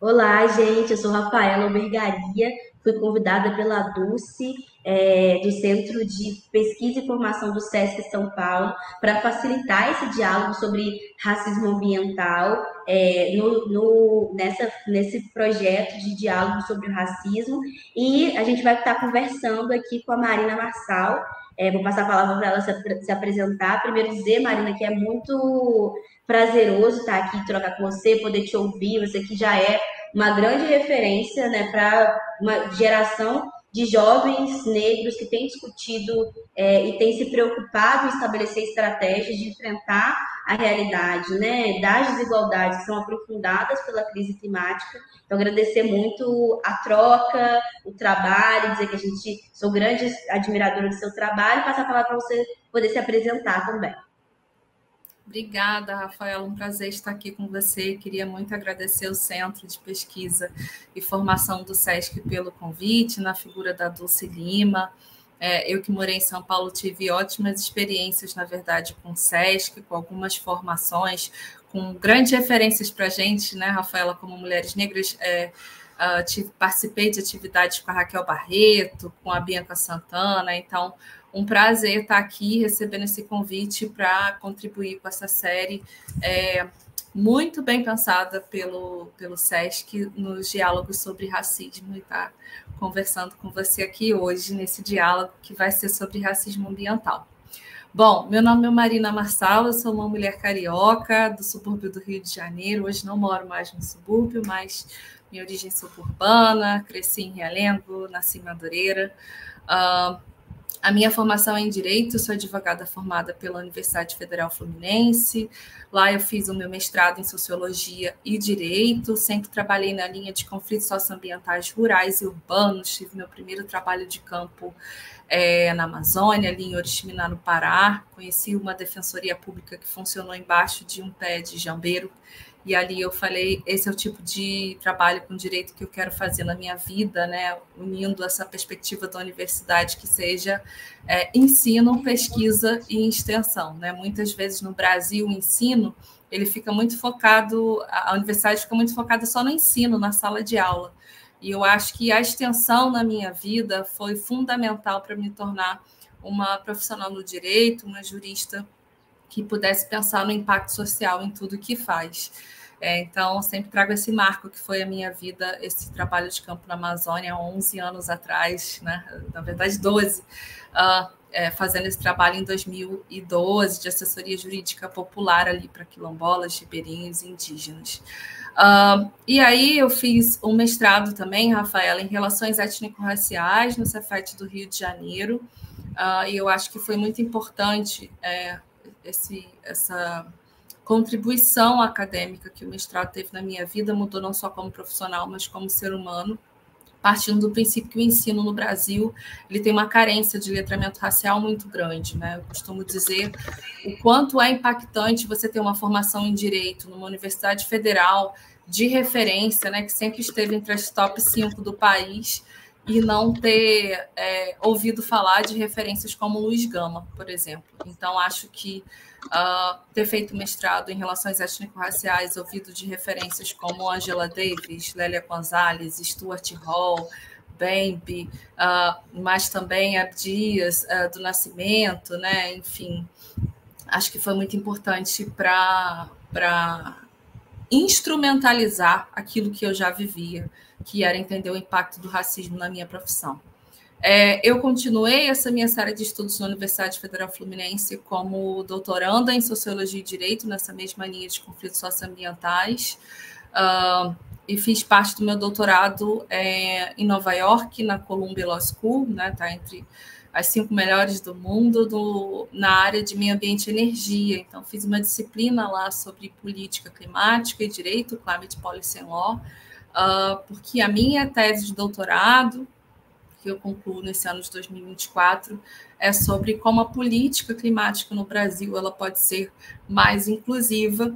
Olá, gente. Eu sou Rafaela Albergaria. Fui convidada pela Dulce, do Centro de Pesquisa e Formação do SESC São Paulo, para facilitar esse diálogo sobre racismo ambiental, nesse projeto de diálogo sobre o racismo. E a gente vai estar conversando aqui com a Marina Marçal. Vou passar a palavra para ela se apresentar. Primeiro dizer, Marina, que é muito prazeroso estar aqui, trocar com você, poder te ouvir. Você que já é uma grande referência, né, para uma geração de jovens negros que tem discutido e tem se preocupado em estabelecer estratégias de enfrentar a realidade, né, das desigualdades que são aprofundadas pela crise climática. Então, agradecer muito a troca, o trabalho, dizer que a gente sou grande admiradora do seu trabalho, e passar a palavra para você poder se apresentar também. Obrigada, Rafaela. Um prazer estar aqui com você. Queria muito agradecer o Centro de Pesquisa e Formação do SESC pelo convite, na figura da Dulce Lima. Eu que morei em São Paulo tive ótimas experiências, na verdade, com o SESC, com algumas formações, com grandes referências para a gente, né, Rafaela, como mulheres negras. Participei de atividades com a Raquel Barreto, com a Bianca Santana, então um prazer estar aqui recebendo esse convite para contribuir com essa série muito bem pensada pelo SESC nos diálogos sobre racismo, e estar conversando com você aqui hoje nesse diálogo que vai ser sobre racismo ambiental. Bom, meu nome é Marina Marçal, eu sou uma mulher carioca do subúrbio do Rio de Janeiro. Hoje não moro mais no subúrbio, mas minha origem é suburbana, cresci em Realengo, nasci em Madureira. A minha formação é em Direito, sou advogada formada pela Universidade Federal Fluminense. Lá eu fiz o meu mestrado em Sociologia e Direito, sempre trabalhei na linha de conflitos socioambientais rurais e urbanos, tive meu primeiro trabalho de campo na Amazônia, ali em Oriximiná, no Pará. Conheci uma defensoria pública que funcionou embaixo de um pé de jambeiro, e ali eu falei, esse é o tipo de trabalho com direito que eu quero fazer na minha vida, né? Unindo essa perspectiva da universidade que seja ensino, pesquisa e extensão, né? Muitas vezes no Brasil o ensino ele fica muito focado, a universidade fica muito focada só no ensino, na sala de aula. E eu acho que a extensão na minha vida foi fundamental para me tornar uma profissional no direito, uma jurista que pudesse pensar no impacto social em tudo que faz. Então, sempre trago esse marco que foi a minha vida, esse trabalho de campo na Amazônia, há 11 anos atrás, né? Na verdade, 12, fazendo esse trabalho em 2012, de assessoria jurídica popular ali para quilombolas, ribeirinhos e indígenas. E aí eu fiz um mestrado também, Rafaela, em Relações Étnico-Raciais, no Cefet do Rio de Janeiro, e eu acho que foi muito importante essa contribuição acadêmica que o mestrado teve na minha vida, mudou não só como profissional, mas como ser humano, partindo do princípio que o ensino no Brasil ele tem uma carência de letramento racial muito grande, né? Eu costumo dizer o quanto é impactante você ter uma formação em direito numa universidade federal de referência, né, que sempre esteve entre as top 5 do país, e não ter ouvido falar de referências como Luiz Gama, por exemplo. Então, acho que ter feito mestrado em relações étnico-raciais, ouvido de referências como Angela Davis, Lélia Gonzalez, Stuart Hall, Bembe, mas também Abdias do Nascimento, né? Enfim, acho que foi muito importante para instrumentalizar aquilo que eu já vivia, que era entender o impacto do racismo na minha profissão. Eu continuei essa minha série de estudos na Universidade Federal Fluminense como doutoranda em Sociologia e Direito, nessa mesma linha de conflitos socioambientais, e fiz parte do meu doutorado em Nova York, na Columbia Law School, né, tá entre as 5 melhores do mundo na área de meio ambiente e energia. Então, fiz uma disciplina lá sobre política climática e direito, Climate Policy and Law, porque a minha tese de doutorado, que eu concluo nesse ano de 2024, é sobre como a política climática no Brasil ela pode ser mais inclusiva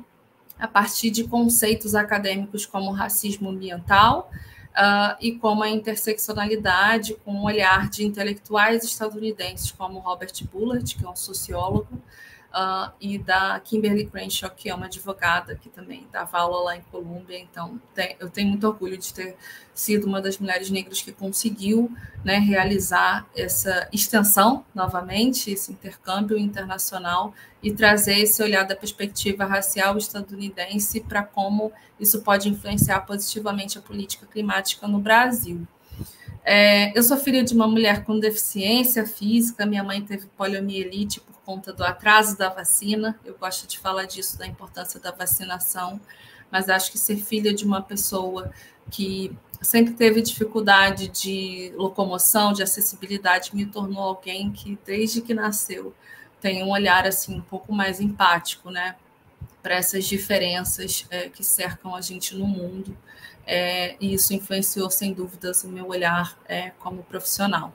a partir de conceitos acadêmicos como racismo ambiental e como a interseccionalidade com o olhar de intelectuais estadunidenses como Robert Bullard, que é um sociólogo, e da Kimberly Crenshaw, que é uma advogada que também dava aula lá em Colômbia. Então, eu tenho muito orgulho de ter sido uma das mulheres negras que conseguiu, né, realizar essa extensão, novamente, esse intercâmbio internacional e trazer esse olhar da perspectiva racial estadunidense para como isso pode influenciar positivamente a política climática no Brasil. Eu sou filha de uma mulher com deficiência física, minha mãe teve poliomielite por conta do atraso da vacina. Eu gosto de falar disso, da importância da vacinação, mas acho que ser filha de uma pessoa que sempre teve dificuldade de locomoção, de acessibilidade, me tornou alguém que, desde que nasceu, tem um olhar assim um pouco mais empático, né, para essas diferenças que cercam a gente no mundo. E isso influenciou, sem dúvidas, o meu olhar como profissional.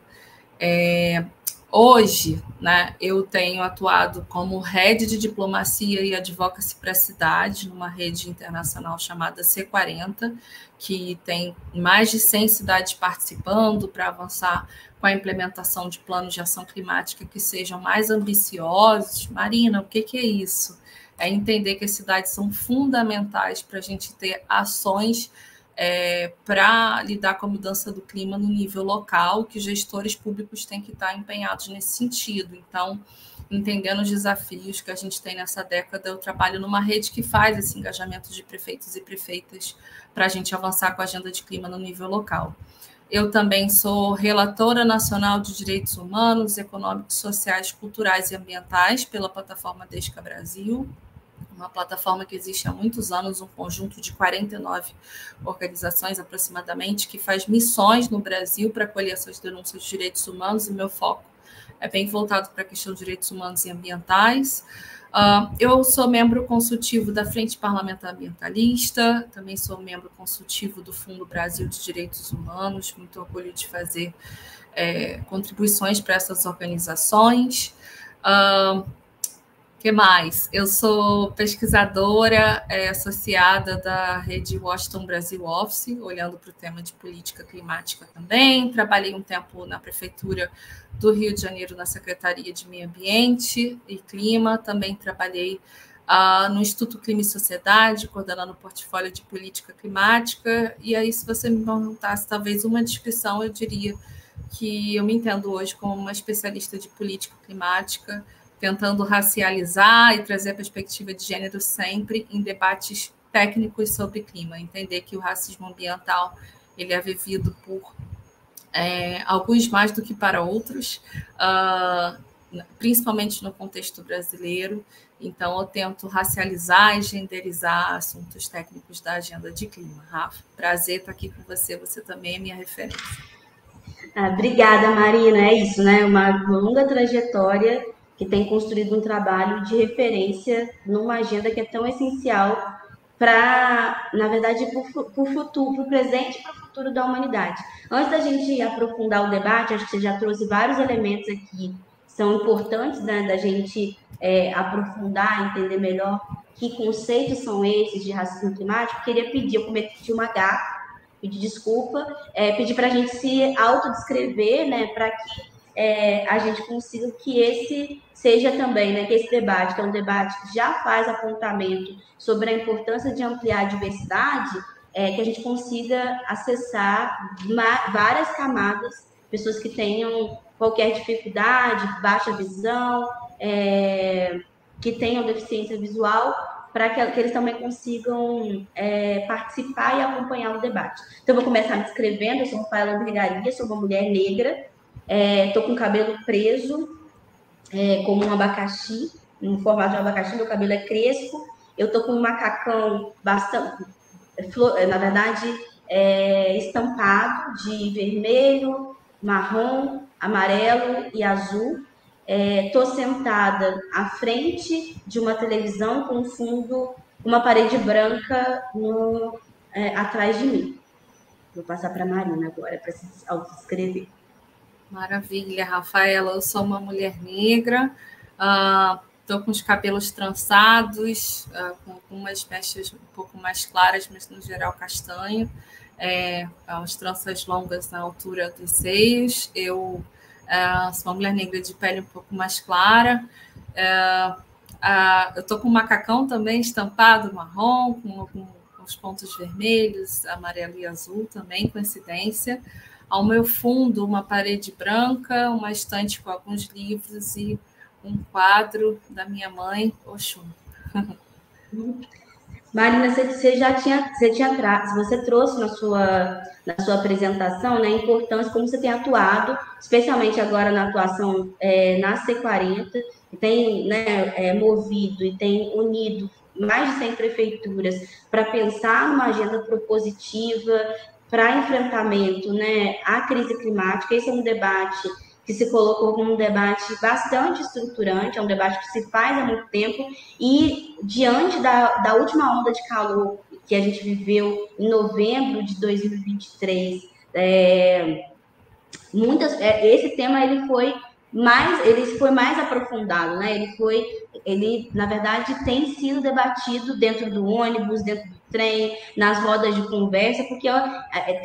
Hoje, né, eu tenho atuado como Head de Diplomacia e Advocacy para a cidade, numa rede internacional chamada C40, que tem mais de 100 cidades participando para avançar com a implementação de planos de ação climática que sejam mais ambiciosos. Marina, o que é isso? É entender que as cidades são fundamentais para a gente ter ações para lidar com a mudança do clima no nível local, que os gestores públicos têm que estar empenhados nesse sentido. Então, entendendo os desafios que a gente tem nessa década, eu trabalho numa rede que faz esse engajamento de prefeitos e prefeitas para a gente avançar com a agenda de clima no nível local. Eu também sou relatora nacional de direitos humanos, econômicos, sociais, culturais e ambientais pela plataforma Desca Brasil, uma plataforma que existe há muitos anos, um conjunto de 49 organizações aproximadamente, que faz missões no Brasil para acolher essas denúncias de direitos humanos, e meu foco é bem voltado para a questão de direitos humanos e ambientais. Eu sou membro consultivo da Frente Parlamentar Ambientalista, também sou membro consultivo do Fundo Brasil de Direitos Humanos, muito orgulho de fazer contribuições para essas organizações. O que mais? Eu sou pesquisadora associada da rede Washington Brasil Office, olhando para o tema de política climática também. Trabalhei um tempo na Prefeitura do Rio de Janeiro, na Secretaria de Meio Ambiente e Clima. Também trabalhei no Instituto Clima e Sociedade, coordenando o portfólio de política climática. E aí, se você me perguntasse talvez uma descrição, eu diria que eu me entendo hoje como uma especialista de política climática, tentando racializar e trazer a perspectiva de gênero sempre em debates técnicos sobre clima. Entender que o racismo ambiental ele é vivido por alguns mais do que para outros, principalmente no contexto brasileiro. Então, eu tento racializar e genderizar assuntos técnicos da agenda de clima. Rafa, prazer estar aqui com você. Você também é minha referência. Obrigada, Marina. É isso, né? Uma longa trajetória que tem construído um trabalho de referência numa agenda que é tão essencial para, na verdade, para o futuro, para o presente e para o futuro da humanidade. Antes da gente aprofundar o debate, acho que você já trouxe vários elementos aqui que são importantes, né, da gente aprofundar, entender melhor que conceitos são esses de racismo climático. Queria pedir, eu cometi uma gafe, pedir desculpa, pedir para a gente se autodescrever, né, para que a gente consiga que esse seja também, né, que esse debate, que é um debate que já faz apontamento sobre a importância de ampliar a diversidade, que a gente consiga acessar várias camadas, pessoas que tenham qualquer dificuldade, baixa visão, que tenham deficiência visual, para que eles também consigam participar e acompanhar o debate. Então, eu vou começar me descrevendo. Eu sou Rafaela Vergaria, sou uma mulher negra, estou com o cabelo preso, como um abacaxi, no formato de um abacaxi, meu cabelo é crespo, eu estou com um macacão bastante, na verdade, estampado de vermelho, marrom, amarelo e azul. Estou sentada à frente de uma televisão com fundo, uma parede branca atrás de mim. Vou passar para a Marina agora para se autodescrever. Maravilha, Rafaela. Eu sou uma mulher negra, estou com os cabelos trançados, com algumas mechas um pouco mais claras, mas no geral castanho, as tranças longas na altura dos seios. Eu sou uma mulher negra de pele um pouco mais clara, Eu estou com um macacão também estampado marrom, com os pontos vermelhos, amarelo e azul também, coincidência. Ao meu fundo, uma parede branca, uma estante com alguns livros e um quadro da minha mãe, Oxum. Marina, você trouxe na sua apresentação, né, a importância como você tem atuado, especialmente agora na atuação na C40, que tem, né, movido e tem unido mais de 100 prefeituras para pensar numa agenda propositiva para enfrentamento, né, à crise climática. Esse é um debate que se colocou como um debate bastante estruturante, é um debate que se faz há muito tempo, e diante da última onda de calor que a gente viveu em novembro de 2023, esse tema ele foi mais aprofundado, né? Ele na verdade tem sido debatido dentro do ônibus, dentro do trem, nas rodas de conversa, porque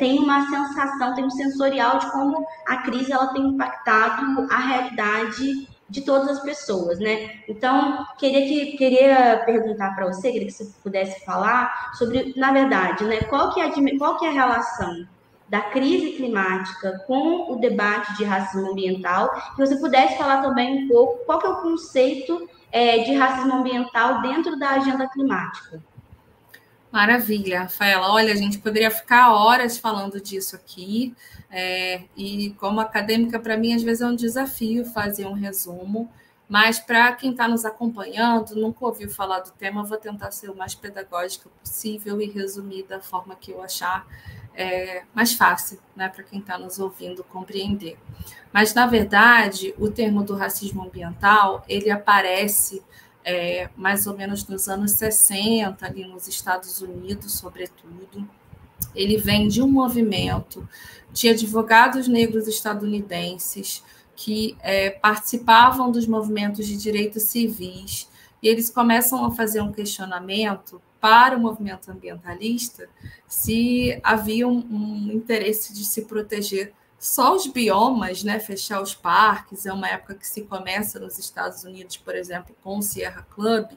tem uma sensação, tem um sensorial de como a crise ela tem impactado a realidade de todas as pessoas, né? Então, queria perguntar para você, queria que você pudesse falar sobre, na verdade, né, qual que é a relação da crise climática com o debate de racismo ambiental, que você pudesse falar também um pouco qual que é o conceito de racismo ambiental dentro da agenda climática. Maravilha, Rafaela. Olha, a gente poderia ficar horas falando disso aqui, e como acadêmica, para mim, às vezes é um desafio fazer um resumo, mas para quem está nos acompanhando, nunca ouviu falar do tema, eu vou tentar ser o mais pedagógica possível e resumir da forma que eu achar mais fácil, né, para quem está nos ouvindo compreender. Mas, na verdade, o termo do racismo ambiental, ele aparece mais ou menos nos anos 60, ali nos Estados Unidos, sobretudo. Ele vem de um movimento de advogados negros estadunidenses que participavam dos movimentos de direitos civis, e eles começam a fazer um questionamento para o movimento ambientalista se havia um interesse de se proteger só os biomas, né, fechar os parques. É uma época que se começa nos Estados Unidos, por exemplo, com o Sierra Club,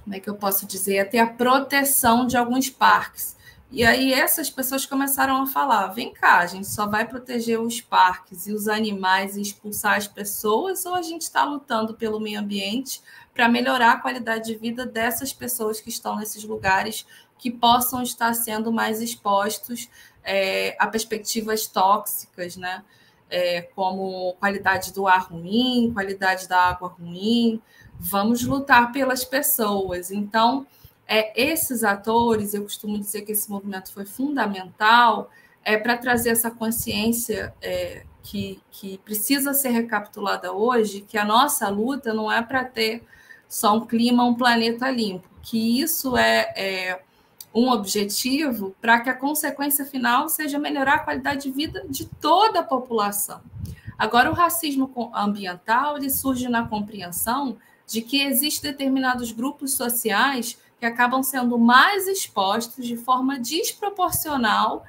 como é que eu posso dizer, até a proteção de alguns parques. E aí essas pessoas começaram a falar, vem cá, a gente só vai proteger os parques e os animais e expulsar as pessoas, ou a gente está lutando pelo meio ambiente para melhorar a qualidade de vida dessas pessoas que estão nesses lugares, que possam estar sendo mais expostos a perspectivas tóxicas, né? Como qualidade do ar ruim, qualidade da água ruim. Vamos lutar pelas pessoas. Então, esses atores, eu costumo dizer que esse movimento foi fundamental para trazer essa consciência que precisa ser recapitulada hoje, que a nossa luta não é para ter só um clima, um planeta limpo, que isso é um objetivo para que a consequência final seja melhorar a qualidade de vida de toda a população. Agora, o racismo ambiental ele surge na compreensão de que existem determinados grupos sociais que acabam sendo mais expostos de forma desproporcional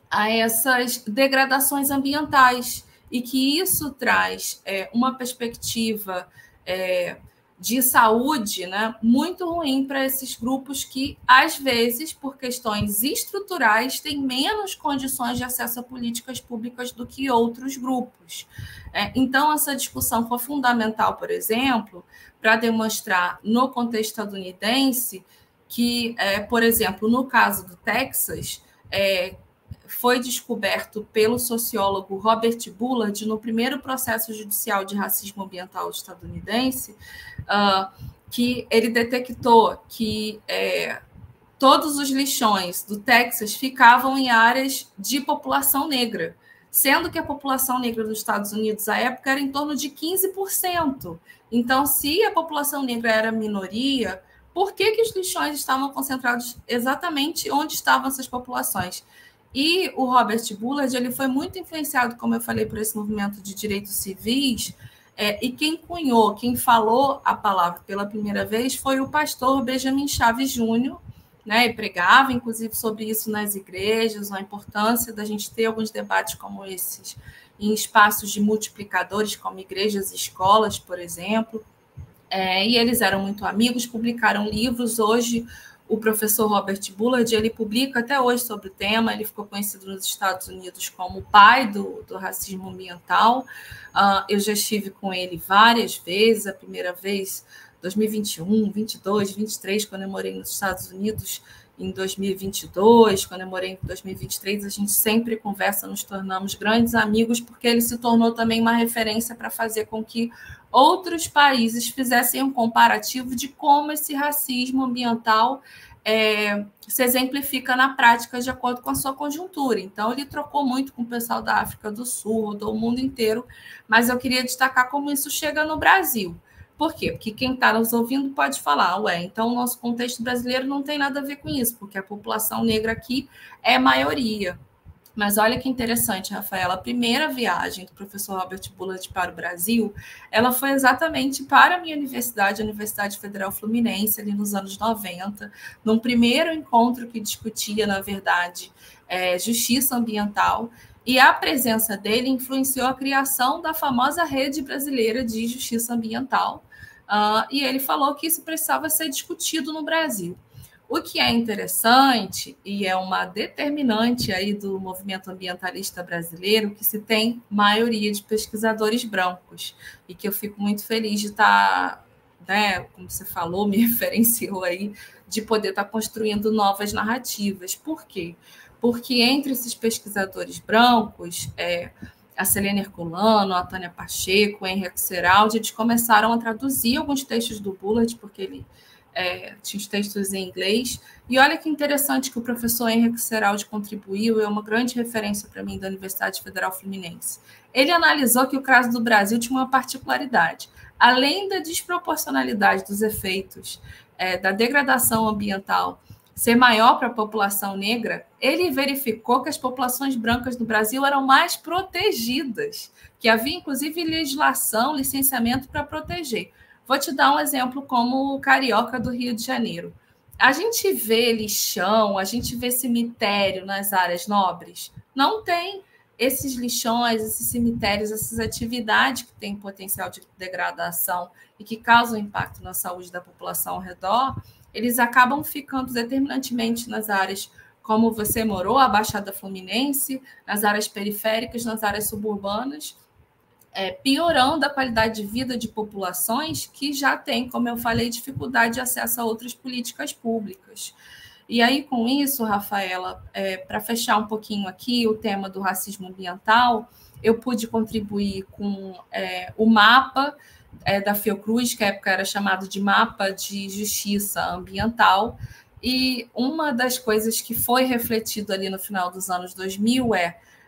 a essas degradações ambientais, e que isso traz uma perspectiva de saúde, né, muito ruim para esses grupos que, às vezes, por questões estruturais, têm menos condições de acesso a políticas públicas do que outros grupos. Então, essa discussão foi fundamental, por exemplo, para demonstrar no contexto estadunidense que, por exemplo, no caso do Texas, foi descoberto pelo sociólogo Robert Bullard, no primeiro processo judicial de racismo ambiental estadunidense, que ele detectou que todos os lixões do Texas ficavam em áreas de população negra, sendo que a população negra dos Estados Unidos, à época, era em torno de 15%. Então, se a população negra era minoria, por que os lixões estavam concentrados exatamente onde estavam essas populações? E o Robert Bullard ele foi muito influenciado, como eu falei, por esse movimento de direitos civis, e quem falou a palavra pela primeira vez foi o pastor Benjamin Chaves Jr., né, e pregava, inclusive, sobre isso nas igrejas, a importância da gente ter alguns debates como esses em espaços de multiplicadores, como igrejas e escolas, por exemplo. E eles eram muito amigos, publicaram livros. Hoje, o professor Robert Bullard, ele publica até hoje sobre o tema. Ele ficou conhecido nos Estados Unidos como o pai do racismo ambiental. Eu já estive com ele várias vezes, a primeira vez 2021, 22, 23, quando eu morei nos Estados Unidos, em 2022, quando eu morei em 2023, a gente sempre conversa, nos tornamos grandes amigos, porque ele se tornou também uma referência para fazer com que outros países fizessem um comparativo de como esse racismo ambiental se exemplifica na prática de acordo com a sua conjuntura. Então, ele trocou muito com o pessoal da África do Sul, do mundo inteiro, mas eu queria destacar como isso chega no Brasil. Por quê? Porque quem está nos ouvindo pode falar, então o nosso contexto brasileiro não tem nada a ver com isso, porque a população negra aqui é maioria. Mas olha que interessante, Rafaela, a primeira viagem do professor Robert Bullard para o Brasil, ela foi exatamente para a minha universidade, a Universidade Federal Fluminense, ali nos anos 90, num primeiro encontro que discutia, na verdade, justiça ambiental, e a presença dele influenciou a criação da famosa Rede Brasileira de Justiça Ambiental, e ele falou que isso precisava ser discutido no Brasil. O que é interessante e é uma determinante aí do movimento ambientalista brasileiro, que se tem maioria de pesquisadores brancos, e que eu fico muito feliz de estar, como você falou, me referenciou aí, de poder estar construindo novas narrativas. Por quê? Porque entre esses pesquisadores brancos, a Selene Herculano, a Tânia Pacheco, o Henrique Seraldi, eles começaram a traduzir alguns textos do Bullard, porque ele tinha os textos em inglês. E olha que interessante que o professor Henrique Seraldi contribuiu, é uma grande referência para mim da Universidade Federal Fluminense. Ele analisou que o caso do Brasil tinha uma particularidade. Além da desproporcionalidade dos efeitos da degradação ambiental ser maior para a população negra, ele verificou que as populações brancas do Brasil eram mais protegidas, que havia, inclusive, legislação, licenciamento para proteger. Vou te dar um exemplo como o carioca do Rio de Janeiro. A gente vê lixão, a gente vê cemitério nas áreas nobres. Não tem esses lixões, esses cemitérios, essas atividades que têm potencial de degradação e que causam impacto na saúde da população ao redor, eles acabam ficando determinantemente nas áreas como você morou, a Baixada Fluminense, nas áreas periféricas, nas áreas suburbanas, piorando a qualidade de vida de populações que já têm, como eu falei, dificuldade de acesso a outras políticas públicas. E aí, com isso, Rafaela, para fechar um pouquinho aqui o tema do racismo ambiental, eu pude contribuir com o mapa da Fiocruz, que à época era chamado de Mapa de Justiça Ambiental, e uma das coisas que foi refletido ali no final dos anos 2000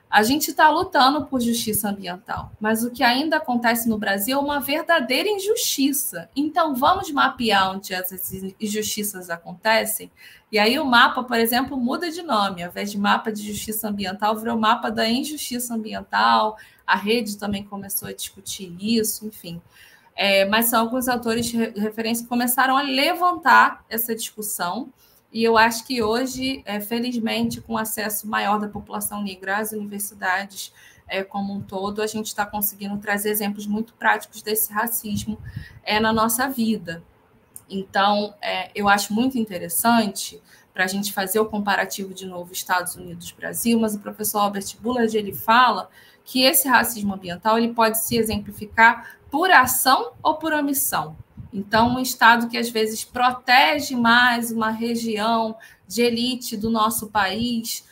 a gente está lutando por justiça ambiental, mas o que ainda acontece no Brasil é uma verdadeira injustiça. Então, vamos mapear onde essas injustiças acontecem? E aí o mapa, por exemplo, muda de nome. Ao invés de mapa de justiça ambiental, virou mapa da injustiça ambiental. A rede também começou a discutir isso, enfim. Mas são alguns autores de referência que começaram a levantar essa discussão. E eu acho que hoje, felizmente, com o acesso maior da população negra às universidades como um todo, a gente está conseguindo trazer exemplos muito práticos desse racismo na nossa vida. Então, eu acho muito interessante para a gente fazer o comparativo de novo Estados Unidos-Brasil, mas o professor Albert Bullard, ele fala que esse racismo ambiental ele pode se exemplificar por ação ou por omissão. Então, um Estado que, às vezes, protege mais uma região de elite do nosso país,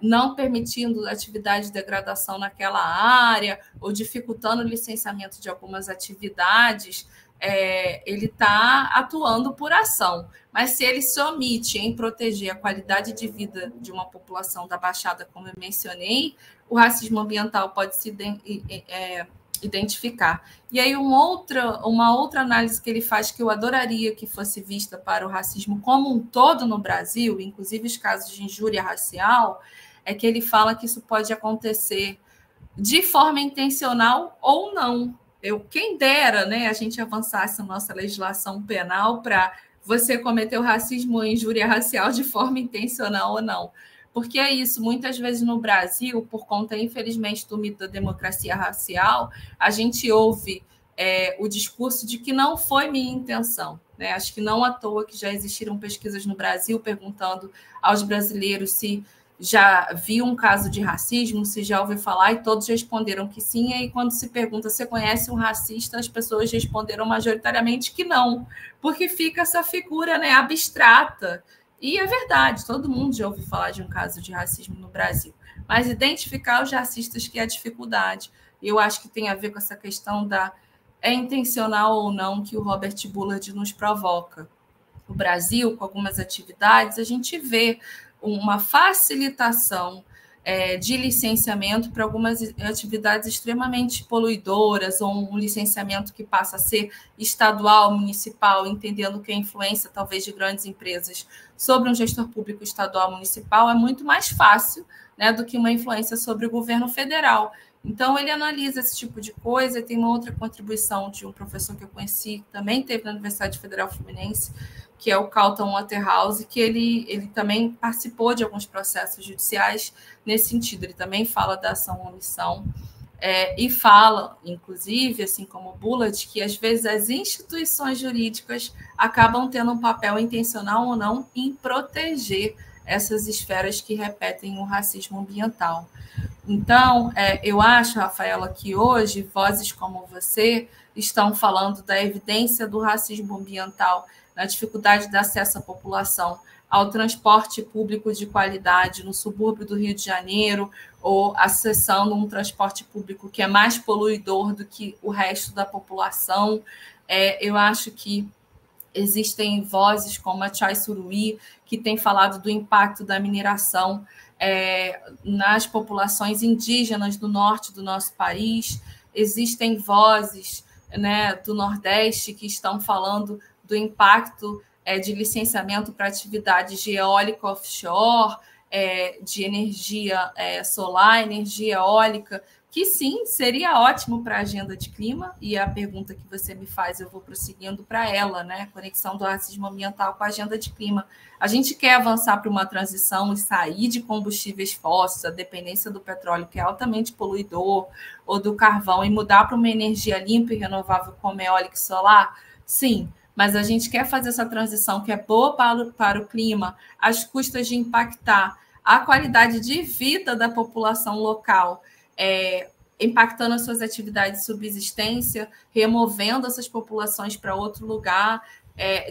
não permitindo atividade de degradação naquela área ou dificultando o licenciamento de algumas atividades, ele está atuando por ação. Mas se ele se omite em proteger a qualidade de vida de uma população da Baixada, como eu mencionei, o racismo ambiental pode se identificar. E aí uma outra análise que ele faz que eu adoraria que fosse vista para o racismo como um todo no Brasil, inclusive os casos de injúria racial, é que ele fala que isso pode acontecer de forma intencional ou não. Quem dera, né, a gente avançasse a nossa legislação penal para você cometer o racismo ou injúria racial de forma intencional ou não. porque é isso, muitas vezes no Brasil, por conta, infelizmente, do mito da democracia racial, a gente ouve o discurso de que não foi minha intenção. Né? Acho que não à toa que já existiram pesquisas no Brasil perguntando aos brasileiros se já viu um caso de racismo, se já ouviu falar, e todos responderam que sim. E aí, quando se pergunta se conhece um racista, as pessoas responderam majoritariamente que não, porque fica essa figura, né, abstrata. E é verdade, todo mundo já ouviu falar de um caso de racismo no Brasil, mas identificar os racistas que é a dificuldade. Eu acho que tem a ver com essa questão da intencional ou não que o Robert Bullard nos provoca. O Brasil, com algumas atividades, a gente vê uma facilitação de licenciamento para algumas atividades extremamente poluidoras, ou um licenciamento que passa a ser estadual, municipal, entendendo que a influência, talvez, de grandes empresas sobre um gestor público estadual, municipal, é muito mais fácil, né, do que uma influência sobre o governo federal. Então, ele analisa esse tipo de coisa. E tem uma outra contribuição de um professor que eu conheci, que também teve na Universidade Federal Fluminense, que é o Carlton Waterhouse, que ele também participou de alguns processos judiciais nesse sentido. Ele também fala da ação-omissão e fala, inclusive, assim como o Bullard, que às vezes as instituições jurídicas acabam tendo um papel intencional ou não em proteger essas esferas que repetem o racismo ambiental. Então, eu acho, Rafaela, que hoje vozes como você estão falando da evidência do racismo ambiental na dificuldade de acesso à população ao transporte público de qualidade no subúrbio do Rio de Janeiro, ou acessando um transporte público que é mais poluidor do que o resto da população. Eu acho que existem vozes como a Chai Suruí, que tem falado do impacto da mineração nas populações indígenas do norte do nosso país. Existem vozes, né, do Nordeste que estão falando do impacto de licenciamento para atividades de eólica offshore, de energia solar, energia eólica, que sim, seria ótimo para a agenda de clima, e a pergunta que você me faz, eu vou prosseguindo para ela, né? Conexão do racismo ambiental com a agenda de clima. A gente quer avançar para uma transição e sair de combustíveis fósseis, a dependência do petróleo, que é altamente poluidor, ou do carvão, e mudar para uma energia limpa e renovável como eólica e solar? Sim, mas a gente quer fazer essa transição que é boa para o clima, às custas de impactar a qualidade de vida da população local, impactando as suas atividades de subsistência, removendo essas populações para outro lugar,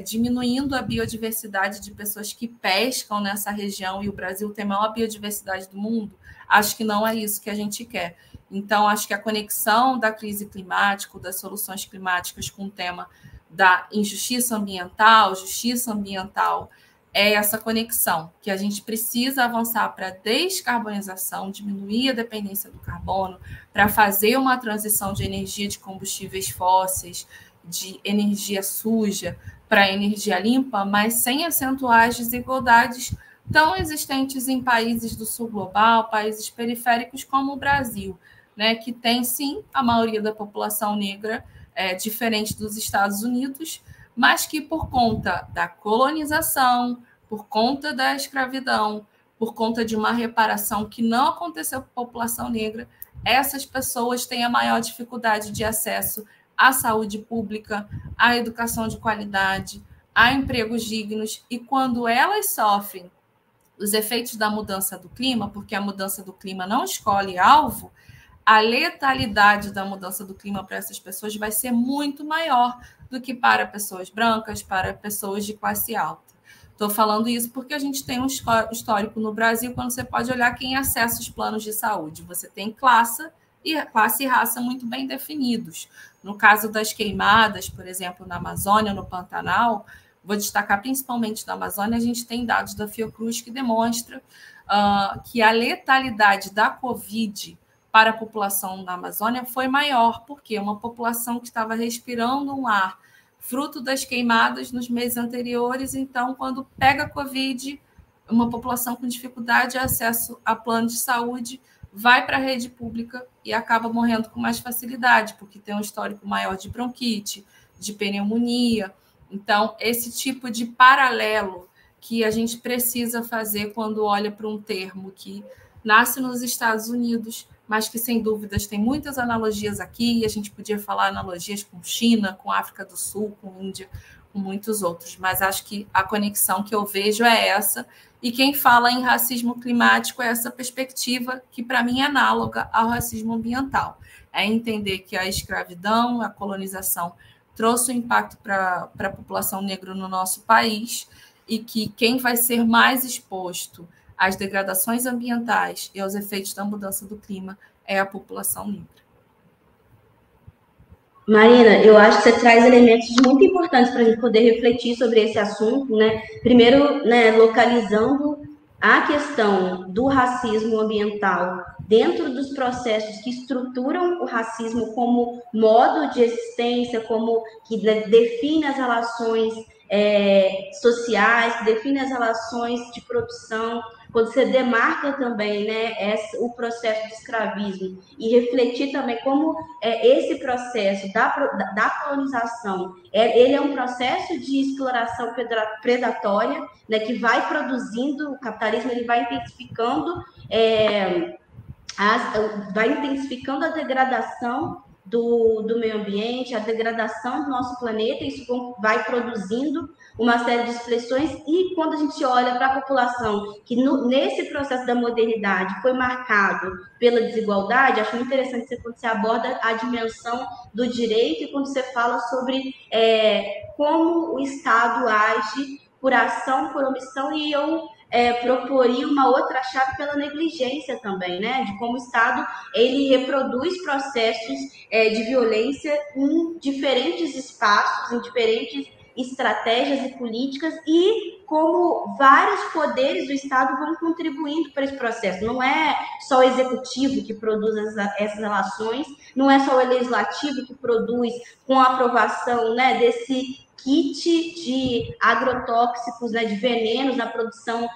diminuindo a biodiversidade de pessoas que pescam nessa região, e o Brasil tem a maior biodiversidade do mundo. Acho que não é isso que a gente quer. Então, acho que a conexão da crise climática, das soluções climáticas com o tema da injustiça ambiental, justiça ambiental, é essa conexão que a gente precisa avançar para a descarbonização, diminuir a dependência do carbono, para fazer uma transição de energia de combustíveis fósseis, de energia suja para energia limpa, mas sem acentuar as desigualdades tão existentes em países do sul global, países periféricos como o Brasil, né, que tem, sim, a maioria da população negra, diferente dos Estados Unidos, mas que, por conta da colonização, por conta da escravidão, por conta de uma reparação que não aconteceu com a população negra, essas pessoas têm a maior dificuldade de acesso à saúde pública, à educação de qualidade, a empregos dignos, e quando elas sofrem os efeitos da mudança do clima, porque a mudança do clima não escolhe alvo, a letalidade da mudança do clima para essas pessoas vai ser muito maior do que para pessoas brancas, para pessoas de classe alta. Estou falando isso porque a gente tem um histórico no Brasil, quando você pode olhar quem acessa os planos de saúde. Você tem classe e raça muito bem definidos. No caso das queimadas, por exemplo, na Amazônia, no Pantanal, vou destacar principalmente da Amazônia, a gente tem dados da Fiocruz que demonstram que a letalidade da Covid para a população da Amazônia foi maior, porque uma população que estava respirando um ar fruto das queimadas nos meses anteriores, então, quando pega a Covid, uma população com dificuldade de acesso a plano de saúde vai para a rede pública e acaba morrendo com mais facilidade, porque tem um histórico maior de bronquite, de pneumonia. Então, esse tipo de paralelo que a gente precisa fazer quando olha para um termo que nasce nos Estados Unidos, mas que, sem dúvidas, tem muitas analogias aqui, e a gente podia falar analogias com China, com África do Sul, com Índia, com muitos outros, mas acho que a conexão que eu vejo é essa, e quem fala em racismo climático é essa perspectiva que, para mim, é análoga ao racismo ambiental. É entender que a escravidão, a colonização, trouxe um impacto para a população negra no nosso país, e que quem vai ser mais exposto às degradações ambientais e aos efeitos da mudança do clima é a população negra. Marina, eu acho que você traz elementos muito importantes para a gente poder refletir sobre esse assunto, né? Primeiro, né, localizando a questão do racismo ambiental dentro dos processos que estruturam o racismo como modo de existência, como que define as relações sociais, que define as relações de produção, quando você demarca também, né, o processo de escravismo e refletir também como esse processo da colonização, ele é um processo de exploração predatória, né, que vai produzindo, o capitalismo ele vai intensificando a degradação do meio ambiente, a degradação do nosso planeta, isso vai produzindo uma série de expressões, e quando a gente olha para a população que nesse processo da modernidade foi marcado pela desigualdade, acho muito interessante quando você aborda a dimensão do direito e quando você fala sobre como o Estado age por ação, por omissão, e eu proporia uma outra chave pela negligência também, né? De como o Estado ele reproduz processos de violência em diferentes espaços, em diferentes estratégias e políticas, e como vários poderes do Estado vão contribuindo para esse processo. Não é só o executivo que produz essas relações, não é só o legislativo que produz com a aprovação, né, desse kit de agrotóxicos, né, de venenos na produção,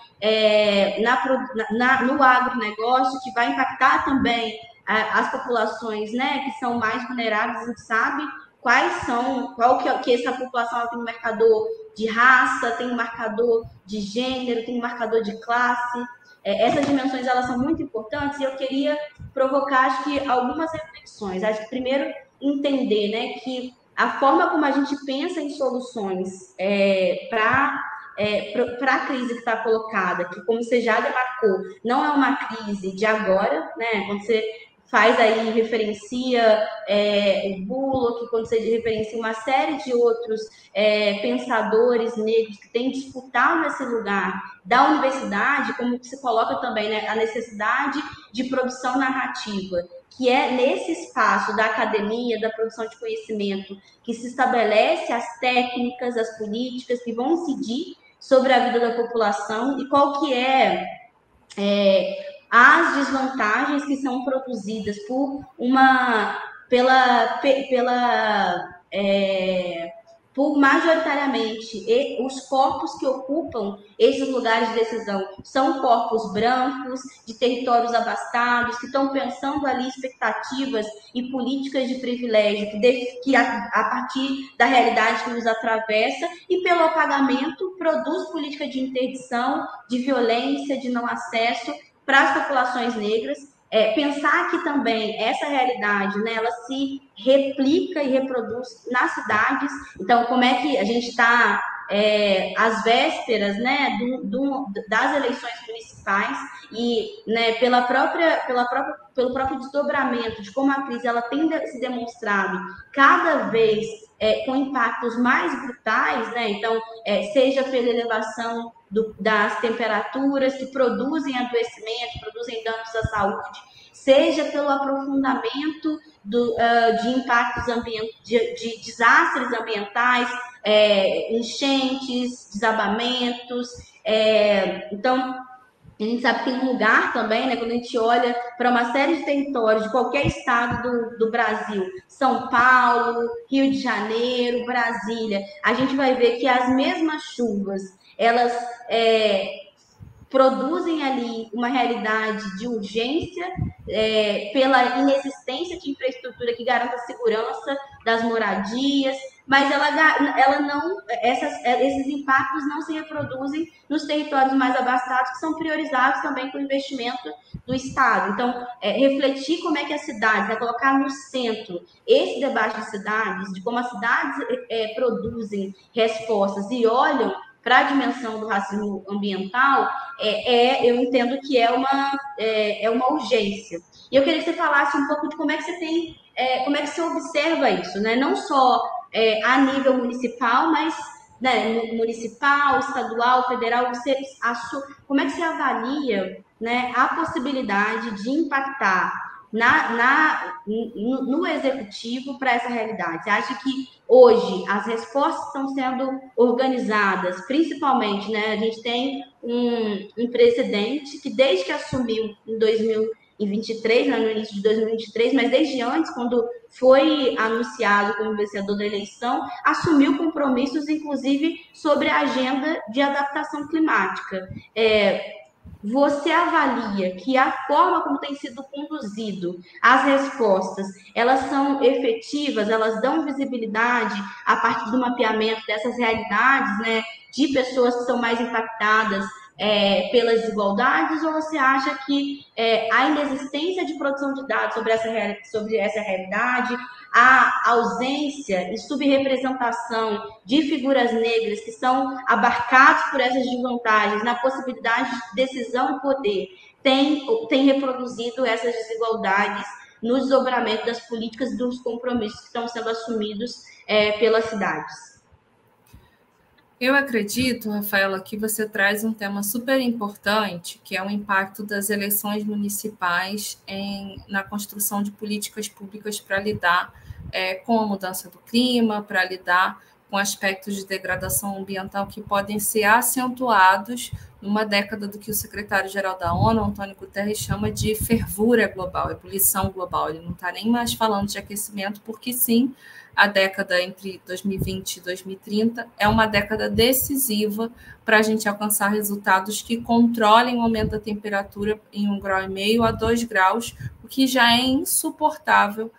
no agronegócio, que vai impactar também as populações, né, que são mais vulneráveis. A gente sabe qual que essa população tem um marcador de raça, tem um marcador de gênero, tem um marcador de classe. Essas dimensões elas são muito importantes, e eu queria provocar, acho que, algumas reflexões. Acho que primeiro entender, né, que a forma como a gente pensa em soluções para a crise que está colocada, que, como você já demarcou, não é uma crise de agora, né? Quando você faz aí, referencia o Bullock, quando você referencia uma série de outros pensadores negros que têm disputado esse lugar da universidade, como se coloca também, né, a necessidade de produção narrativa, que é nesse espaço da academia, da produção de conhecimento, que se estabelece as técnicas, as políticas que vão incidir sobre a vida da população, e qual que as desvantagens que são produzidas por majoritariamente os corpos que ocupam esses lugares de decisão são corpos brancos, de territórios abastados, que estão pensando ali expectativas e políticas de privilégio que a partir da realidade que nos atravessa, e pelo apagamento produz política de interdição, de violência, de não acesso para as populações negras. Pensar que também essa realidade, né, ela se replica e reproduz nas cidades. Então, como é que a gente está às vésperas, né, das eleições municipais, e, né, pelo próprio desdobramento de como a crise ela tem se demonstrado cada vez com impactos mais brutais, né? Então, seja pela elevação das temperaturas que produzem adoecimento, produzem danos à saúde, seja pelo aprofundamento de impactos de desastres ambientais, enchentes, desabamentos. Então, a gente sabe que tem um lugar também, né, quando a gente olha para uma série de territórios de qualquer estado do Brasil, São Paulo, Rio de Janeiro, Brasília, a gente vai ver que as mesmas chuvas, elas produzem ali uma realidade de urgência pela inexistência de infraestrutura que garanta a segurança das moradias, mas ela não, esses impactos não se reproduzem nos territórios mais abastados, que são priorizados também com o investimento do Estado. Então, refletir como é que as cidades, colocar no centro esse debate de cidades, de como as cidades produzem respostas e olham para a dimensão do racismo ambiental, eu entendo que é uma urgência. E eu queria que você falasse um pouco de como é que você tem, como é que você observa isso, né? Não só a nível municipal, mas né, municipal, estadual, federal, como é que você avalia, né, a possibilidade de impactar no executivo para essa realidade? Você acha que hoje as respostas estão sendo organizadas, principalmente, né? A gente tem um presidente que desde que assumiu em 2023, né, no início de 2023, mas desde antes, quando foi anunciado como vencedor da eleição, assumiu compromissos, inclusive, sobre a agenda de adaptação climática. Você avalia que a forma como tem sido conduzido as respostas, elas são efetivas, elas dão visibilidade a partir do mapeamento dessas realidades, né, de pessoas que são mais impactadas pelas desigualdades, ou você acha que a inexistência de produção de dados sobre essa realidade, a ausência e subrepresentação de figuras negras que são abarcadas por essas desvantagens na possibilidade de decisão e poder tem reproduzido essas desigualdades no desdobramento das políticas e dos compromissos que estão sendo assumidos pelas cidades? Eu acredito, Rafaela, que você traz um tema super importante, que é o impacto das eleições municipais na construção de políticas públicas para lidar com a mudança do clima, para lidar com aspectos de degradação ambiental que podem ser acentuados numa década do que o secretário-geral da ONU, Antônio Guterres, chama de fervura global, ebulição global. Ele não está nem mais falando de aquecimento, porque sim, a década entre 2020 e 2030 é uma década decisiva para a gente alcançar resultados que controlem o aumento da temperatura em 1,5 grau a 2 graus, o que já é insuportável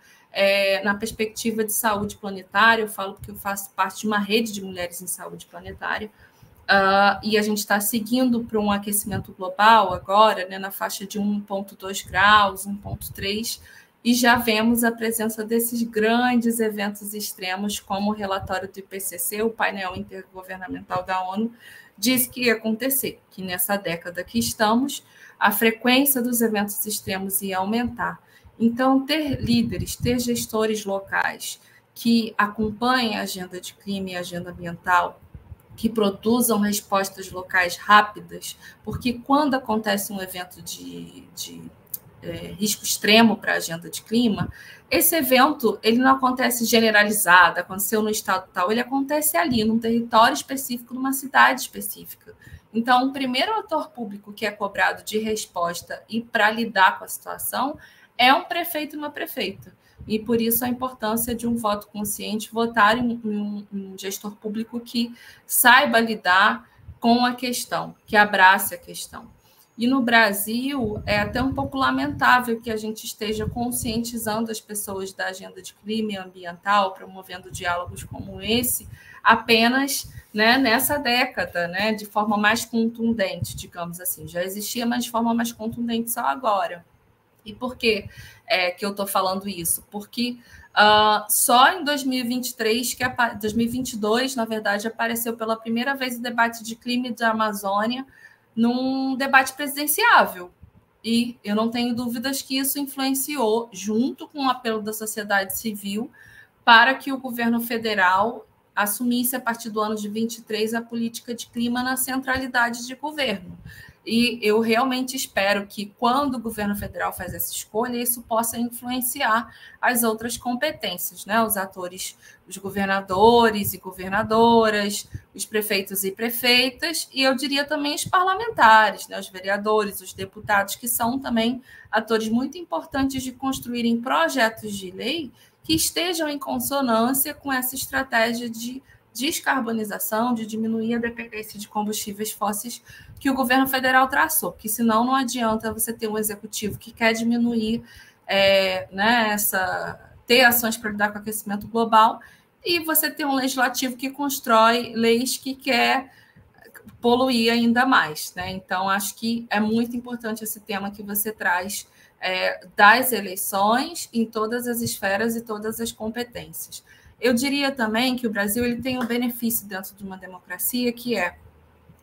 na perspectiva de saúde planetária. Eu falo porque eu faço parte de uma rede de mulheres em saúde planetária, e a gente está seguindo para um aquecimento global agora, né, na faixa de 1,2 graus, 1,3, e já vemos a presença desses grandes eventos extremos, como o relatório do IPCC, o painel intergovernamental da ONU, diz que ia acontecer, que nessa década que estamos, a frequência dos eventos extremos ia aumentar. Então, ter líderes, ter gestores locais que acompanhem a agenda de clima e a agenda ambiental, que produzam respostas locais rápidas, porque quando acontece um evento de risco extremo para a agenda de clima, esse evento ele não acontece generalizado, aconteceu no estado tal, ele acontece ali, num território específico, numa cidade específica. Então, o primeiro ator público que é cobrado de resposta e para lidar com a situação é um prefeito e uma prefeita. E por isso a importância de um voto consciente, votar em um gestor público que saiba lidar com a questão, que abrace a questão. E no Brasil, é até um pouco lamentável que a gente esteja conscientizando as pessoas da agenda de clima e ambiental, promovendo diálogos como esse, apenas, né, nessa década, né, de forma mais contundente, digamos assim. Já existia, mas de forma mais contundente só agora. E por que eu estou falando isso? Porque só em 2023, 2022, na verdade, apareceu pela primeira vez o debate de clima da Amazônia num debate presidenciável. E eu não tenho dúvidas que isso influenciou, junto com o apelo da sociedade civil, para que o governo federal assumisse, a partir do ano de 23, a política de clima na centralidade de governo. E eu realmente espero que, quando o governo federal faz essa escolha, isso possa influenciar as outras competências, né? Os atores, os governadores e governadoras, os prefeitos e prefeitas, e eu diria também os parlamentares, né? Os vereadores, os deputados, que são também atores muito importantes de construírem projetos de lei que estejam em consonância com essa estratégia de descarbonização, de diminuir a dependência de combustíveis fósseis que o governo federal traçou, porque senão não adianta você ter um executivo que quer diminuir, ter ações para lidar com o aquecimento global e você tem um legislativo que constrói leis que quer poluir ainda mais, né? Então, acho que é muito importante esse tema que você traz das eleições em todas as esferas e todas as competências. Eu diria também que o Brasil ele tem um benefício dentro de uma democracia que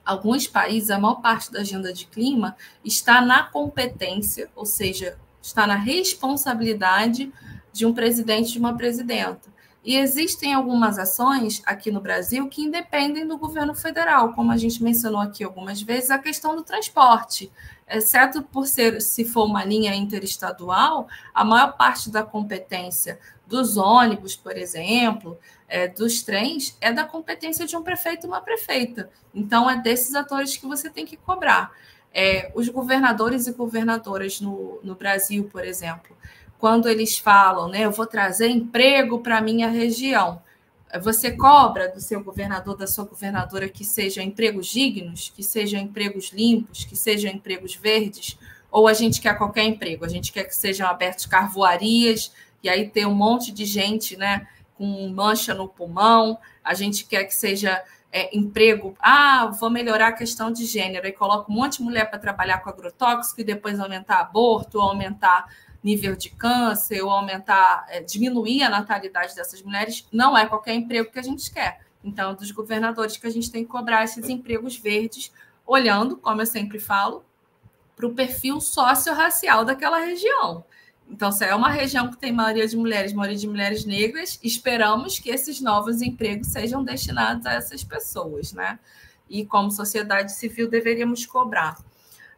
alguns países, a maior parte da agenda de clima está na competência, ou seja, está na responsabilidade de um presidente e de uma presidenta. E existem algumas ações aqui no Brasil que independem do governo federal, como a gente mencionou aqui algumas vezes, a questão do transporte. Exceto por se for uma linha interestadual, a maior parte da competência dos ônibus, por exemplo, dos trens, é da competência de um prefeito e uma prefeita. Então, é desses atores que você tem que cobrar. Os governadores e governadoras no Brasil, por exemplo, quando eles falam, né, eu vou trazer emprego para a minha região, você cobra do seu governador, da sua governadora, que sejam empregos dignos, que sejam empregos limpos, que sejam empregos verdes, ou a gente quer qualquer emprego? A gente quer que sejam abertas carvoarias, e aí tem um monte de gente, né, com mancha no pulmão, a gente quer que seja emprego, vou melhorar a questão de gênero, aí coloca um monte de mulher para trabalhar com agrotóxico e depois aumentar aborto, ou aumentar nível de câncer, ou aumentar, diminuir a natalidade dessas mulheres. Não é qualquer emprego que a gente quer. Então, dos governadores que a gente tem que cobrar esses empregos verdes, olhando, como eu sempre falo, para o perfil socio-racial daquela região. Então, se é uma região que tem maioria de mulheres negras, esperamos que esses novos empregos sejam destinados a essas pessoas, né? E como sociedade civil deveríamos cobrar.